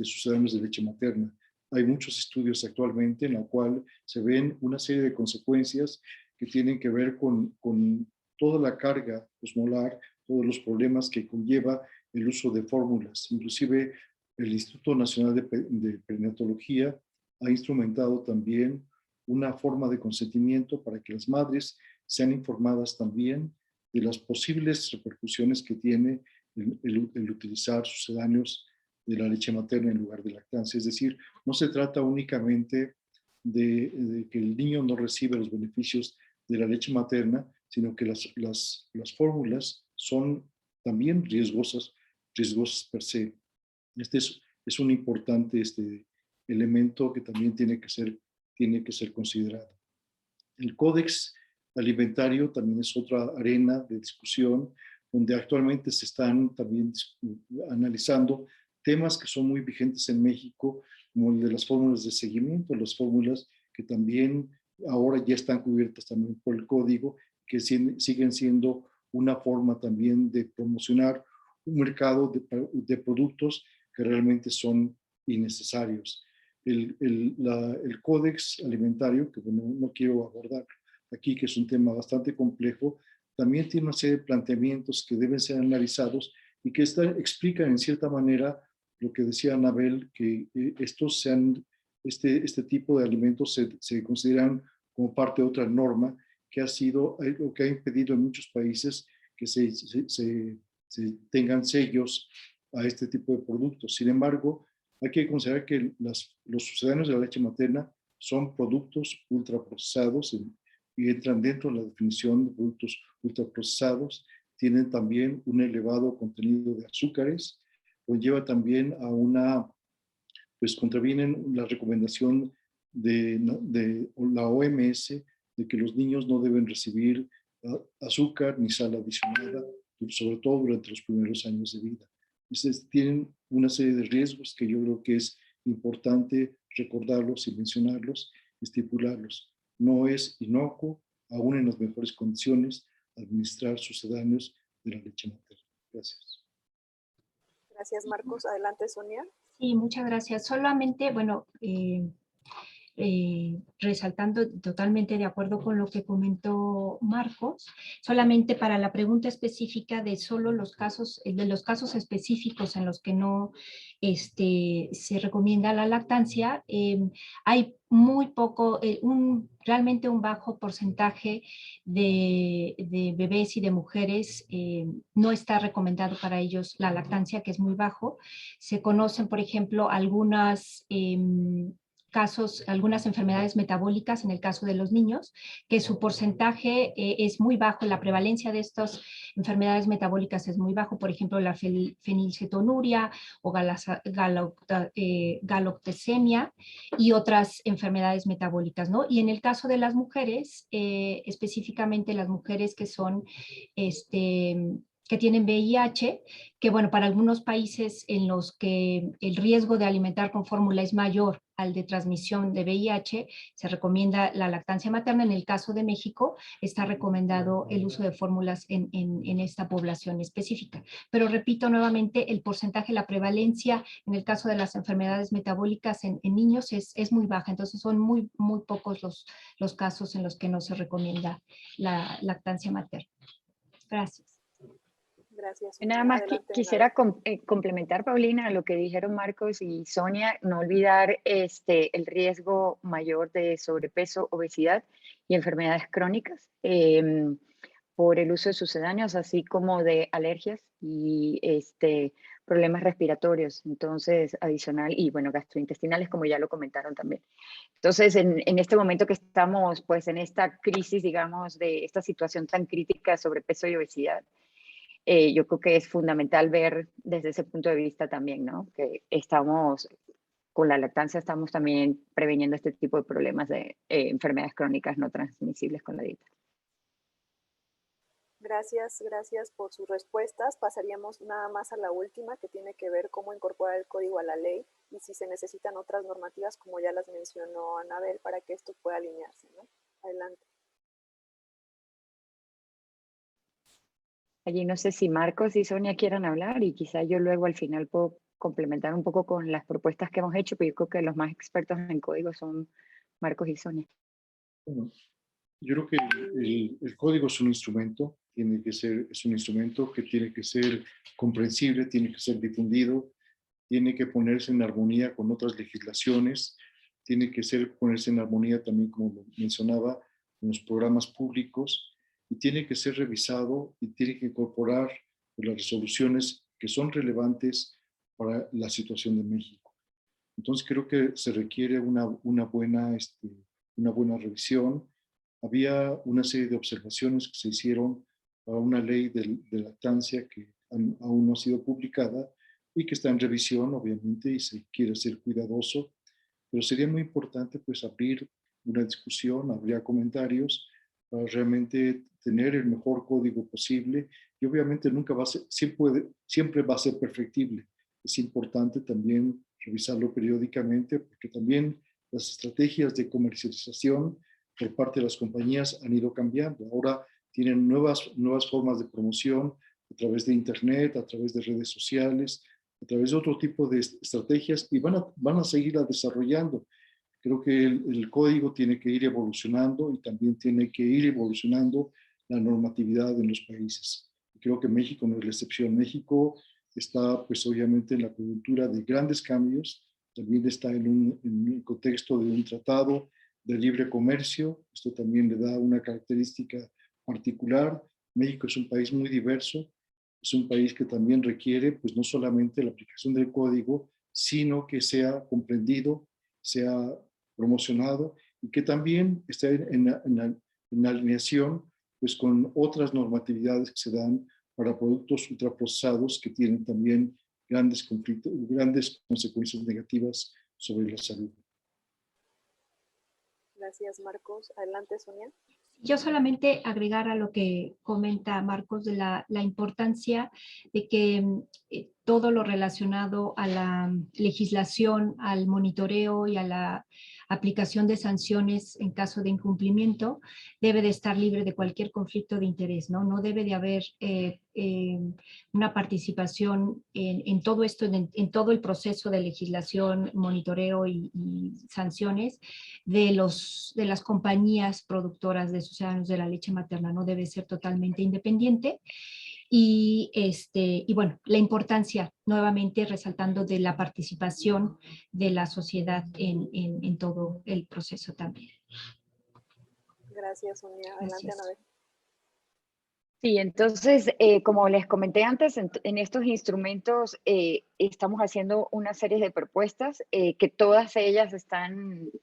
sucedáneos de leche materna. Hay muchos estudios actualmente en los cuales se ven una serie de consecuencias que tienen que ver con toda la carga osmolar, todos los problemas que conlleva el uso de fórmulas. Inclusive el Instituto Nacional de Perinatología ha instrumentado también una forma de consentimiento para que las madres sean informadas también de las posibles repercusiones que tiene el utilizar sucedáneos de la leche materna en lugar de lactancia. Es decir, no se trata únicamente de que el niño no recibe los beneficios de la leche materna, sino que las fórmulas son también riesgosas per se. Este es un importante elemento que también tiene que ser considerado. El Códex Alimentario también es otra arena de discusión donde actualmente se están también analizando temas que son muy vigentes en México, como el de las fórmulas de seguimiento, las fórmulas que también ahora ya están cubiertas también por el código, que siguen siendo una forma también de promocionar un mercado de productos que realmente son innecesarios. El Códex Alimentario, que bueno, no quiero abordar aquí, que es un tema bastante complejo, también tiene una serie de planteamientos que deben ser analizados y que explican en cierta manera lo que decía Anabel, que estos este tipo de alimentos se consideran como parte de otra norma que ha sido lo que ha impedido en muchos países que se tengan sellos a este tipo de productos. Sin embargo, hay que considerar que los sucedáneos de la leche materna son productos ultraprocesados y entran dentro de la definición de productos ultraprocesados. Tienen también un elevado contenido de azúcares, conlleva también a contravienen la recomendación de la OMS de que los niños no deben recibir azúcar ni sal adicionada, sobre todo durante los primeros años de vida. Entonces, tienen una serie de riesgos que yo creo que es importante recordarlos y mencionarlos, estipularlos. No es inocuo, aún en las mejores condiciones, administrar sucedáneos de la leche materna. Gracias. Gracias, Marcos. Adelante, Sonia. Sí, muchas gracias. Solamente, bueno, resaltando, totalmente de acuerdo con lo que comentó Marcos, solamente para la pregunta específica de solo los casos específicos en los que no se recomienda la lactancia, hay muy poco, realmente un bajo porcentaje de bebés y de mujeres no está recomendado para ellos la lactancia, que es muy bajo. Se conocen, por ejemplo, algunas algunas enfermedades metabólicas en el caso de los niños, que su porcentaje es muy bajo, la prevalencia de estas enfermedades metabólicas es muy bajo, por ejemplo la fenilcetonuria o galactosemia y otras enfermedades metabólicas, ¿no? Y en el caso de las mujeres, específicamente las mujeres que son que tienen VIH, que bueno, para algunos países en los que el riesgo de alimentar con fórmula es mayor al de transmisión de VIH, se recomienda la lactancia materna. En el caso de México, está recomendado el uso de fórmulas en esta población específica. Pero repito nuevamente, el porcentaje, la prevalencia en el caso de las enfermedades metabólicas en niños es muy baja, entonces son muy pocos los casos en los que no se recomienda la lactancia materna. Gracias. Gracias. Nada más quisiera complementar, Paulina, lo que dijeron Marcos y Sonia, no olvidar el riesgo mayor de sobrepeso, obesidad y enfermedades crónicas por el uso de sucedáneos, así como de alergias y problemas respiratorios, entonces adicional, y bueno, gastrointestinales, como ya lo comentaron también. Entonces, en este momento que estamos pues en esta crisis, digamos, de esta situación tan crítica de sobrepeso y obesidad, yo creo que es fundamental ver desde ese punto de vista también, ¿no? Que estamos, con la lactancia estamos también preveniendo este tipo de problemas de enfermedades crónicas no transmisibles con la dieta. Gracias por sus respuestas. Pasaríamos nada más a la última, que tiene que ver cómo incorporar el código a la ley y si se necesitan otras normativas, como ya las mencionó Anabel, para que esto pueda alinearse, ¿no? Adelante. Allí no sé si Marcos y Sonia quieran hablar y quizá yo luego al final puedo complementar un poco con las propuestas que hemos hecho, pero yo creo que los más expertos en código son Marcos y Sonia. Bueno, yo creo que el código es un instrumento, es un instrumento que tiene que ser comprensible, tiene que ser difundido, tiene que ponerse en armonía con otras legislaciones, tiene que ponerse en armonía también, como mencionaba, con los programas públicos, y tiene que ser revisado y tiene que incorporar las resoluciones que son relevantes para la situación de México. Entonces creo que se requiere una buena revisión. Había una serie de observaciones que se hicieron para una ley de lactancia que aún no ha sido publicada y que está en revisión, obviamente, y se quiere ser cuidadoso, pero sería muy importante pues abrir una discusión, habría comentarios para realmente tener el mejor código posible, y obviamente nunca va a ser, siempre va a ser perfectible. Es importante también revisarlo periódicamente, porque también las estrategias de comercialización por parte de las compañías han ido cambiando. Ahora tienen nuevas formas de promoción a través de Internet, a través de redes sociales, a través de otro tipo de estrategias, y van a seguirla desarrollando. Creo que el código tiene que ir evolucionando y también tiene que ir evolucionando la normatividad en los países. Y creo que México no es la excepción. México está pues obviamente en la coyuntura de grandes cambios, también está en un contexto de un tratado de libre comercio. Esto también le da una característica particular. México es un país muy diverso, es un país que también requiere pues no solamente la aplicación del código, sino que sea comprendido, sea promocionado y que también esté en alineación pues con otras normatividades que se dan para productos ultraprocesados que tienen también grandes conflictos, grandes consecuencias negativas sobre la salud. Gracias, Marcos. Adelante, Sonia. Yo solamente agregar a lo que comenta Marcos de la importancia de que todo lo relacionado a la legislación, al monitoreo y a la aplicación de sanciones en caso de incumplimiento debe de estar libre de cualquier conflicto de interés, ¿no? No debe de haber una participación en todo esto, en todo el proceso de legislación, monitoreo y sanciones de las compañías productoras de sucedáneos de la leche materna. No debe ser totalmente independiente. Y bueno, la importancia, nuevamente resaltando, de la participación de la sociedad en todo el proceso también. Gracias, Sonia. Adelante, Anabel. Sí, entonces, como les comenté antes, en estos instrumentos estamos haciendo una serie de propuestas que todas ellas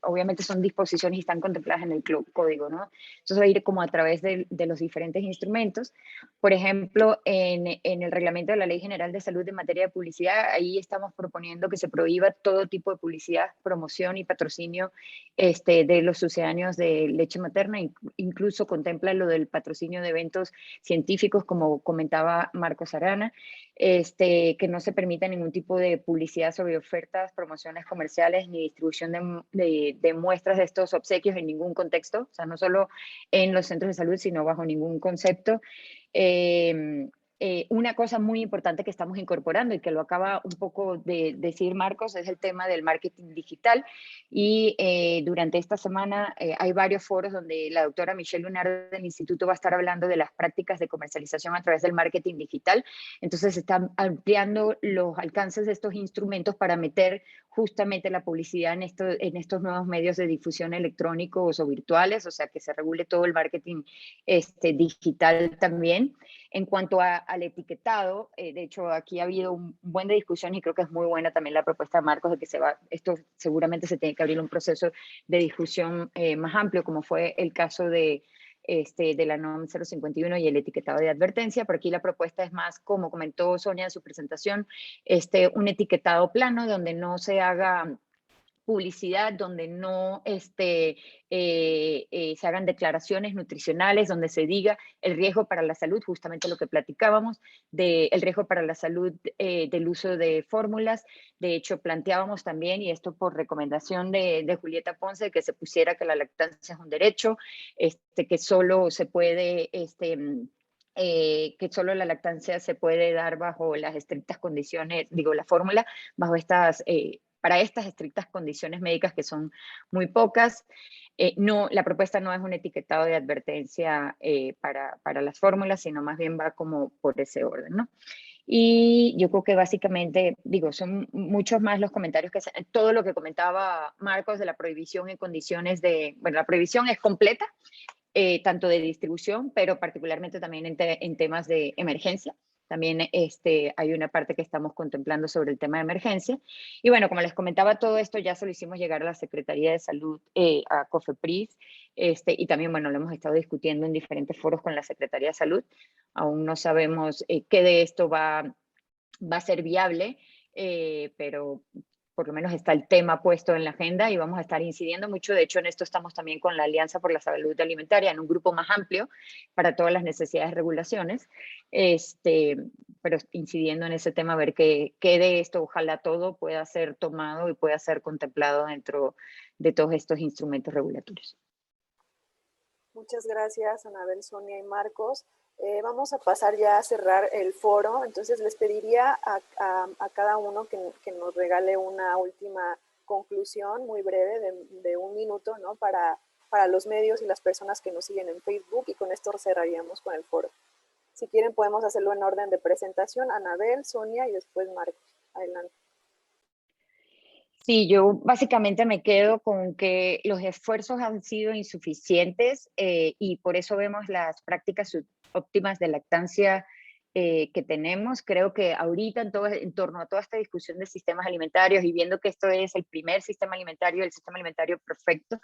obviamente son disposiciones y están contempladas en el código, ¿no? Entonces va a ir como a través de los diferentes instrumentos. Por ejemplo, en el reglamento de la Ley General de Salud en materia de publicidad, ahí estamos proponiendo que se prohíba todo tipo de publicidad, promoción y patrocinio de los sucedáneos de leche materna, incluso contempla lo del patrocinio de eventos científicos, como comentaba Marcos Arana, que no se permita ningún tipo de publicidad sobre ofertas, promociones comerciales ni distribución de muestras de estos obsequios en ningún contexto, o sea, no solo en los centros de salud, sino bajo ningún concepto. Una cosa muy importante que estamos incorporando y que lo acaba un poco de decir Marcos es el tema del marketing digital, y durante esta semana hay varios foros donde la doctora Michelle Lunardo del Instituto va a estar hablando de las prácticas de comercialización a través del marketing digital. Entonces se están ampliando los alcances de estos instrumentos para meter justamente la publicidad en estos nuevos medios de difusión electrónicos o virtuales, o sea, que se regule todo el marketing digital también. En cuanto al etiquetado, de hecho, aquí ha habido un buen de discusión y creo que es muy buena también la propuesta de Marcos de que esto seguramente se tiene que abrir un proceso de discusión más amplio, como fue el caso de la NOM 051 y el etiquetado de advertencia. Por aquí la propuesta es más, como comentó Sonia en su presentación, un etiquetado plano donde no se haga publicidad, donde no se hagan declaraciones nutricionales, donde se diga el riesgo para la salud, justamente lo que platicábamos, el riesgo para la salud del uso de fórmulas. De hecho, planteábamos también, y esto por recomendación de Julieta Ponce, que se pusiera que la lactancia es un derecho, que solo se puede... que solo la lactancia se puede dar bajo las estrictas condiciones, digo, la fórmula, bajo para estas estrictas condiciones médicas que son muy pocas. No, la propuesta no es un etiquetado de advertencia para las fórmulas, sino más bien va como por ese orden, ¿no? Y yo creo que básicamente, digo, son muchos más los comentarios todo lo que comentaba Marcos de la prohibición en condiciones bueno, la prohibición es completa, tanto de distribución, pero particularmente también en temas de emergencia. También hay una parte que estamos contemplando sobre el tema de emergencia. Y bueno, como les comentaba, todo esto ya se lo hicimos llegar a la Secretaría de Salud, a COFEPRIS, y también, bueno, lo hemos estado discutiendo en diferentes foros con la Secretaría de Salud. Aún no sabemos qué de esto va a ser viable, pero por lo menos está el tema puesto en la agenda y vamos a estar incidiendo mucho. De hecho, en esto estamos también con la Alianza por la Salud Alimentaria, en un grupo más amplio para todas las necesidades de regulaciones, pero incidiendo en ese tema, a ver qué de esto, ojalá todo pueda ser tomado y pueda ser contemplado dentro de todos estos instrumentos regulatorios. Muchas gracias, Anabel, Sonia y Marcos. Vamos a pasar ya a cerrar el foro, entonces les pediría a cada uno que nos regale una última conclusión muy breve de 1 minuto, ¿no? Para los medios y las personas que nos siguen en Facebook, y con esto cerraríamos con el foro. Si quieren podemos hacerlo en orden de presentación, Anabel, Sonia y después Marcos. Adelante. Sí, yo básicamente me quedo con que los esfuerzos han sido insuficientes y por eso vemos las prácticas óptimas de lactancia que tenemos. Creo que ahorita en torno a toda esta discusión de sistemas alimentarios y viendo que esto es el primer sistema alimentario, el sistema alimentario perfecto,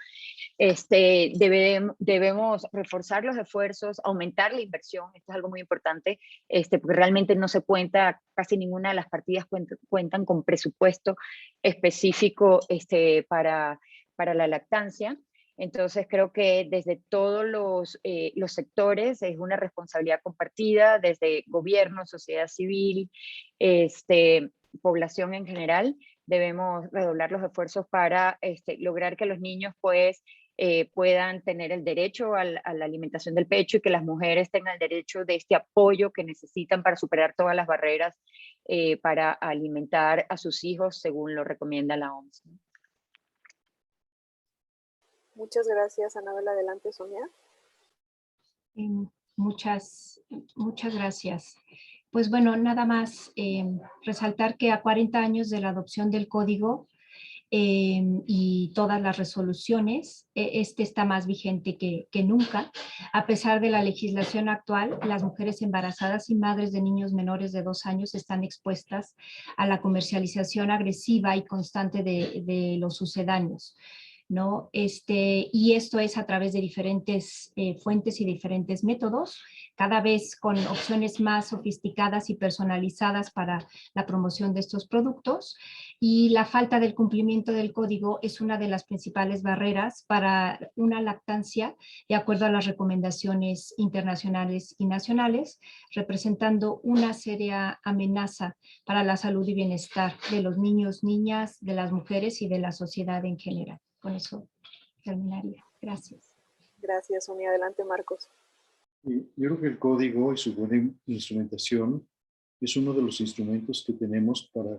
debemos reforzar los esfuerzos, aumentar la inversión. Esto es algo muy importante, porque realmente no se cuenta, casi ninguna de las partidas cuentan con presupuesto específico para la lactancia. Entonces creo que desde todos los sectores es una responsabilidad compartida, desde gobierno, sociedad civil, población en general. Debemos redoblar los esfuerzos para lograr que los niños pues puedan tener el derecho a la alimentación del pecho y que las mujeres tengan el derecho de este apoyo que necesitan para superar todas las barreras para alimentar a sus hijos según lo recomienda la OMS. Muchas gracias, Anabel. Adelante, Sonia. Muchas gracias. Pues bueno, nada más resaltar que a 40 años de la adopción del código y todas las resoluciones, está más vigente que nunca. A pesar de la legislación actual, las mujeres embarazadas y madres de niños menores de 2 años están expuestas a la comercialización agresiva y constante de los sucedáneos, ¿no? Y esto es a través de diferentes fuentes y diferentes métodos, cada vez con opciones más sofisticadas y personalizadas para la promoción de estos productos, y la falta del cumplimiento del código es una de las principales barreras para una lactancia de acuerdo a las recomendaciones internacionales y nacionales, representando una seria amenaza para la salud y bienestar de los niños, niñas, de las mujeres y de la sociedad en general. Con eso terminaría. Gracias. Gracias, Sonia. Adelante, Marcos. Yo creo que el código y su buena instrumentación es uno de los instrumentos que tenemos para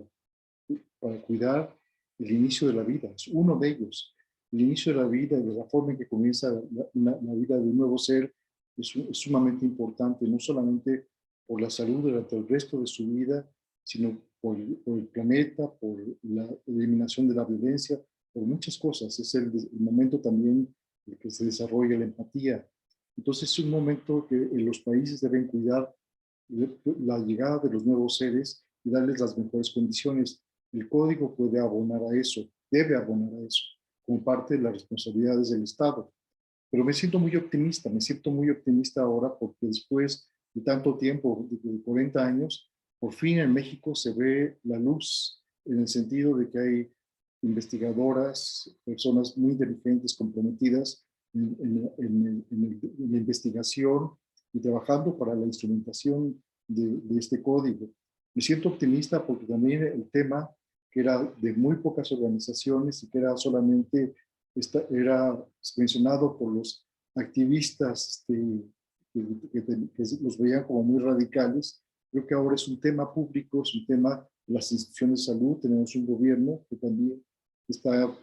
cuidar el inicio de la vida. Es uno de ellos. El inicio de la vida y de la forma en que comienza la vida de un nuevo ser es sumamente importante, no solamente por la salud durante el resto de su vida, sino por el planeta, por la eliminación de la violencia, por muchas cosas. Es el momento también en que se desarrolla la empatía. Entonces es un momento que los países deben cuidar la llegada de los nuevos seres y darles las mejores condiciones. El código puede abonar a eso, debe abonar a eso, como parte de las responsabilidades del Estado. Pero me siento muy optimista ahora porque después de tanto tiempo, de 40 años, por fin en México se ve la luz, en el sentido de que hay investigadoras, personas muy inteligentes, comprometidas en la investigación y trabajando para la instrumentación de este código. Me siento optimista porque también el tema, que era de muy pocas organizaciones y que era solamente, era mencionado por los activistas que los veían como muy radicales, creo que ahora es un tema público, es un tema de las instituciones de salud. Tenemos un gobierno que también está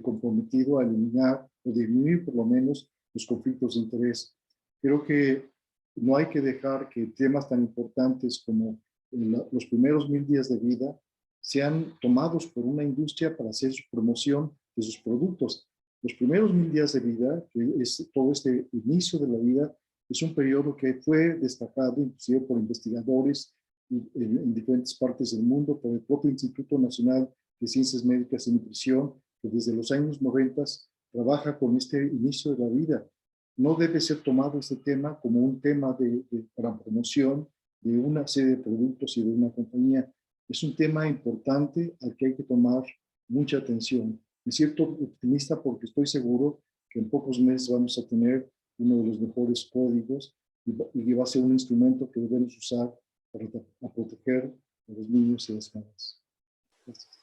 comprometido a eliminar o disminuir por lo menos los conflictos de interés. Creo que no hay que dejar que temas tan importantes como los primeros 1000 días de vida sean tomados por una industria para hacer su promoción de sus productos. Los primeros 1000 días de vida, que es todo este inicio de la vida, es un periodo que fue destacado inclusive por investigadores en diferentes partes del mundo, por el propio Instituto Nacional de Ciencias Médicas y Nutrición, que desde los años 90 trabaja con este inicio de la vida. No debe ser tomado este tema como un tema para promoción de una serie de productos y de una compañía. Es un tema importante al que hay que tomar mucha atención. Me siento optimista porque estoy seguro que en pocos meses vamos a tener uno de los mejores códigos y va a ser un instrumento que debemos usar para proteger a los niños y las familias. Gracias.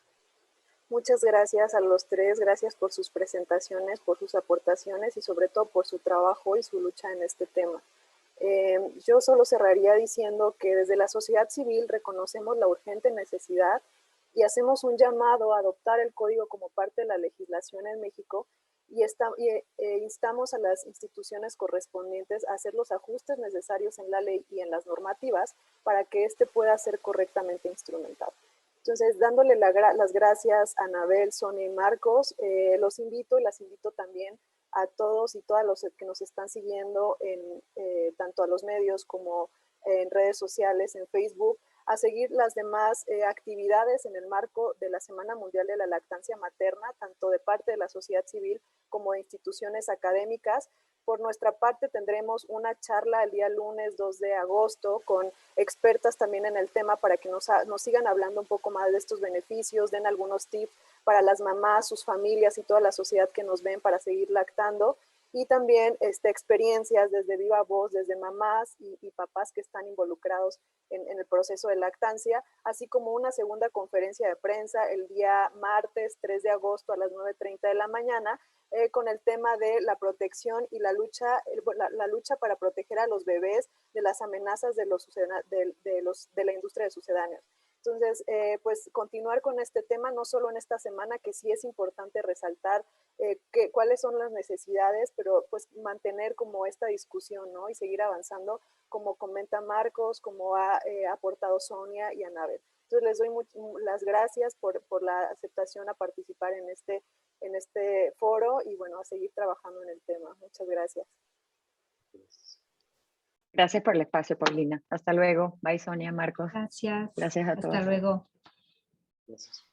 Muchas gracias a los tres, gracias por sus presentaciones, por sus aportaciones y sobre todo por su trabajo y su lucha en este tema. Yo solo cerraría diciendo que desde la sociedad civil reconocemos la urgente necesidad y hacemos un llamado a adoptar el código como parte de la legislación en México y instamos a las instituciones correspondientes a hacer los ajustes necesarios en la ley y en las normativas para que éste pueda ser correctamente instrumentado. Entonces, dándole las gracias a Anabel, Sonia y Marcos, los invito y las invito también a todos y todas los que nos están siguiendo, tanto a los medios como en redes sociales, en Facebook, a seguir las demás actividades en el marco de la Semana Mundial de la Lactancia Materna, tanto de parte de la sociedad civil como de instituciones académicas. Por nuestra parte tendremos una charla el día lunes 2 de agosto con expertas también en el tema para que nos sigan hablando un poco más de estos beneficios, den algunos tips para las mamás, sus familias y toda la sociedad que nos ven para seguir lactando. Y también experiencias desde viva voz, desde mamás y papás que están involucrados en el proceso de lactancia, así como una segunda conferencia de prensa el día martes 3 de agosto a las 9:30 de la mañana, con el tema de la protección y la lucha para proteger a los bebés de las amenazas de la industria de sucedáneos. Entonces, pues continuar con este tema, no solo en esta semana, que sí es importante resaltar cuáles son las necesidades, pero pues mantener como esta discusión, ¿no? Y seguir avanzando, como comenta Marcos, como ha aportado Sonia y Anabel. Entonces, les doy las gracias por la aceptación a participar en este foro y bueno, a seguir trabajando en el tema. Muchas gracias. Gracias por el espacio, Paulina. Hasta luego. Bye, Sonia, Marcos. Gracias. Gracias a todos. Hasta luego. Gracias.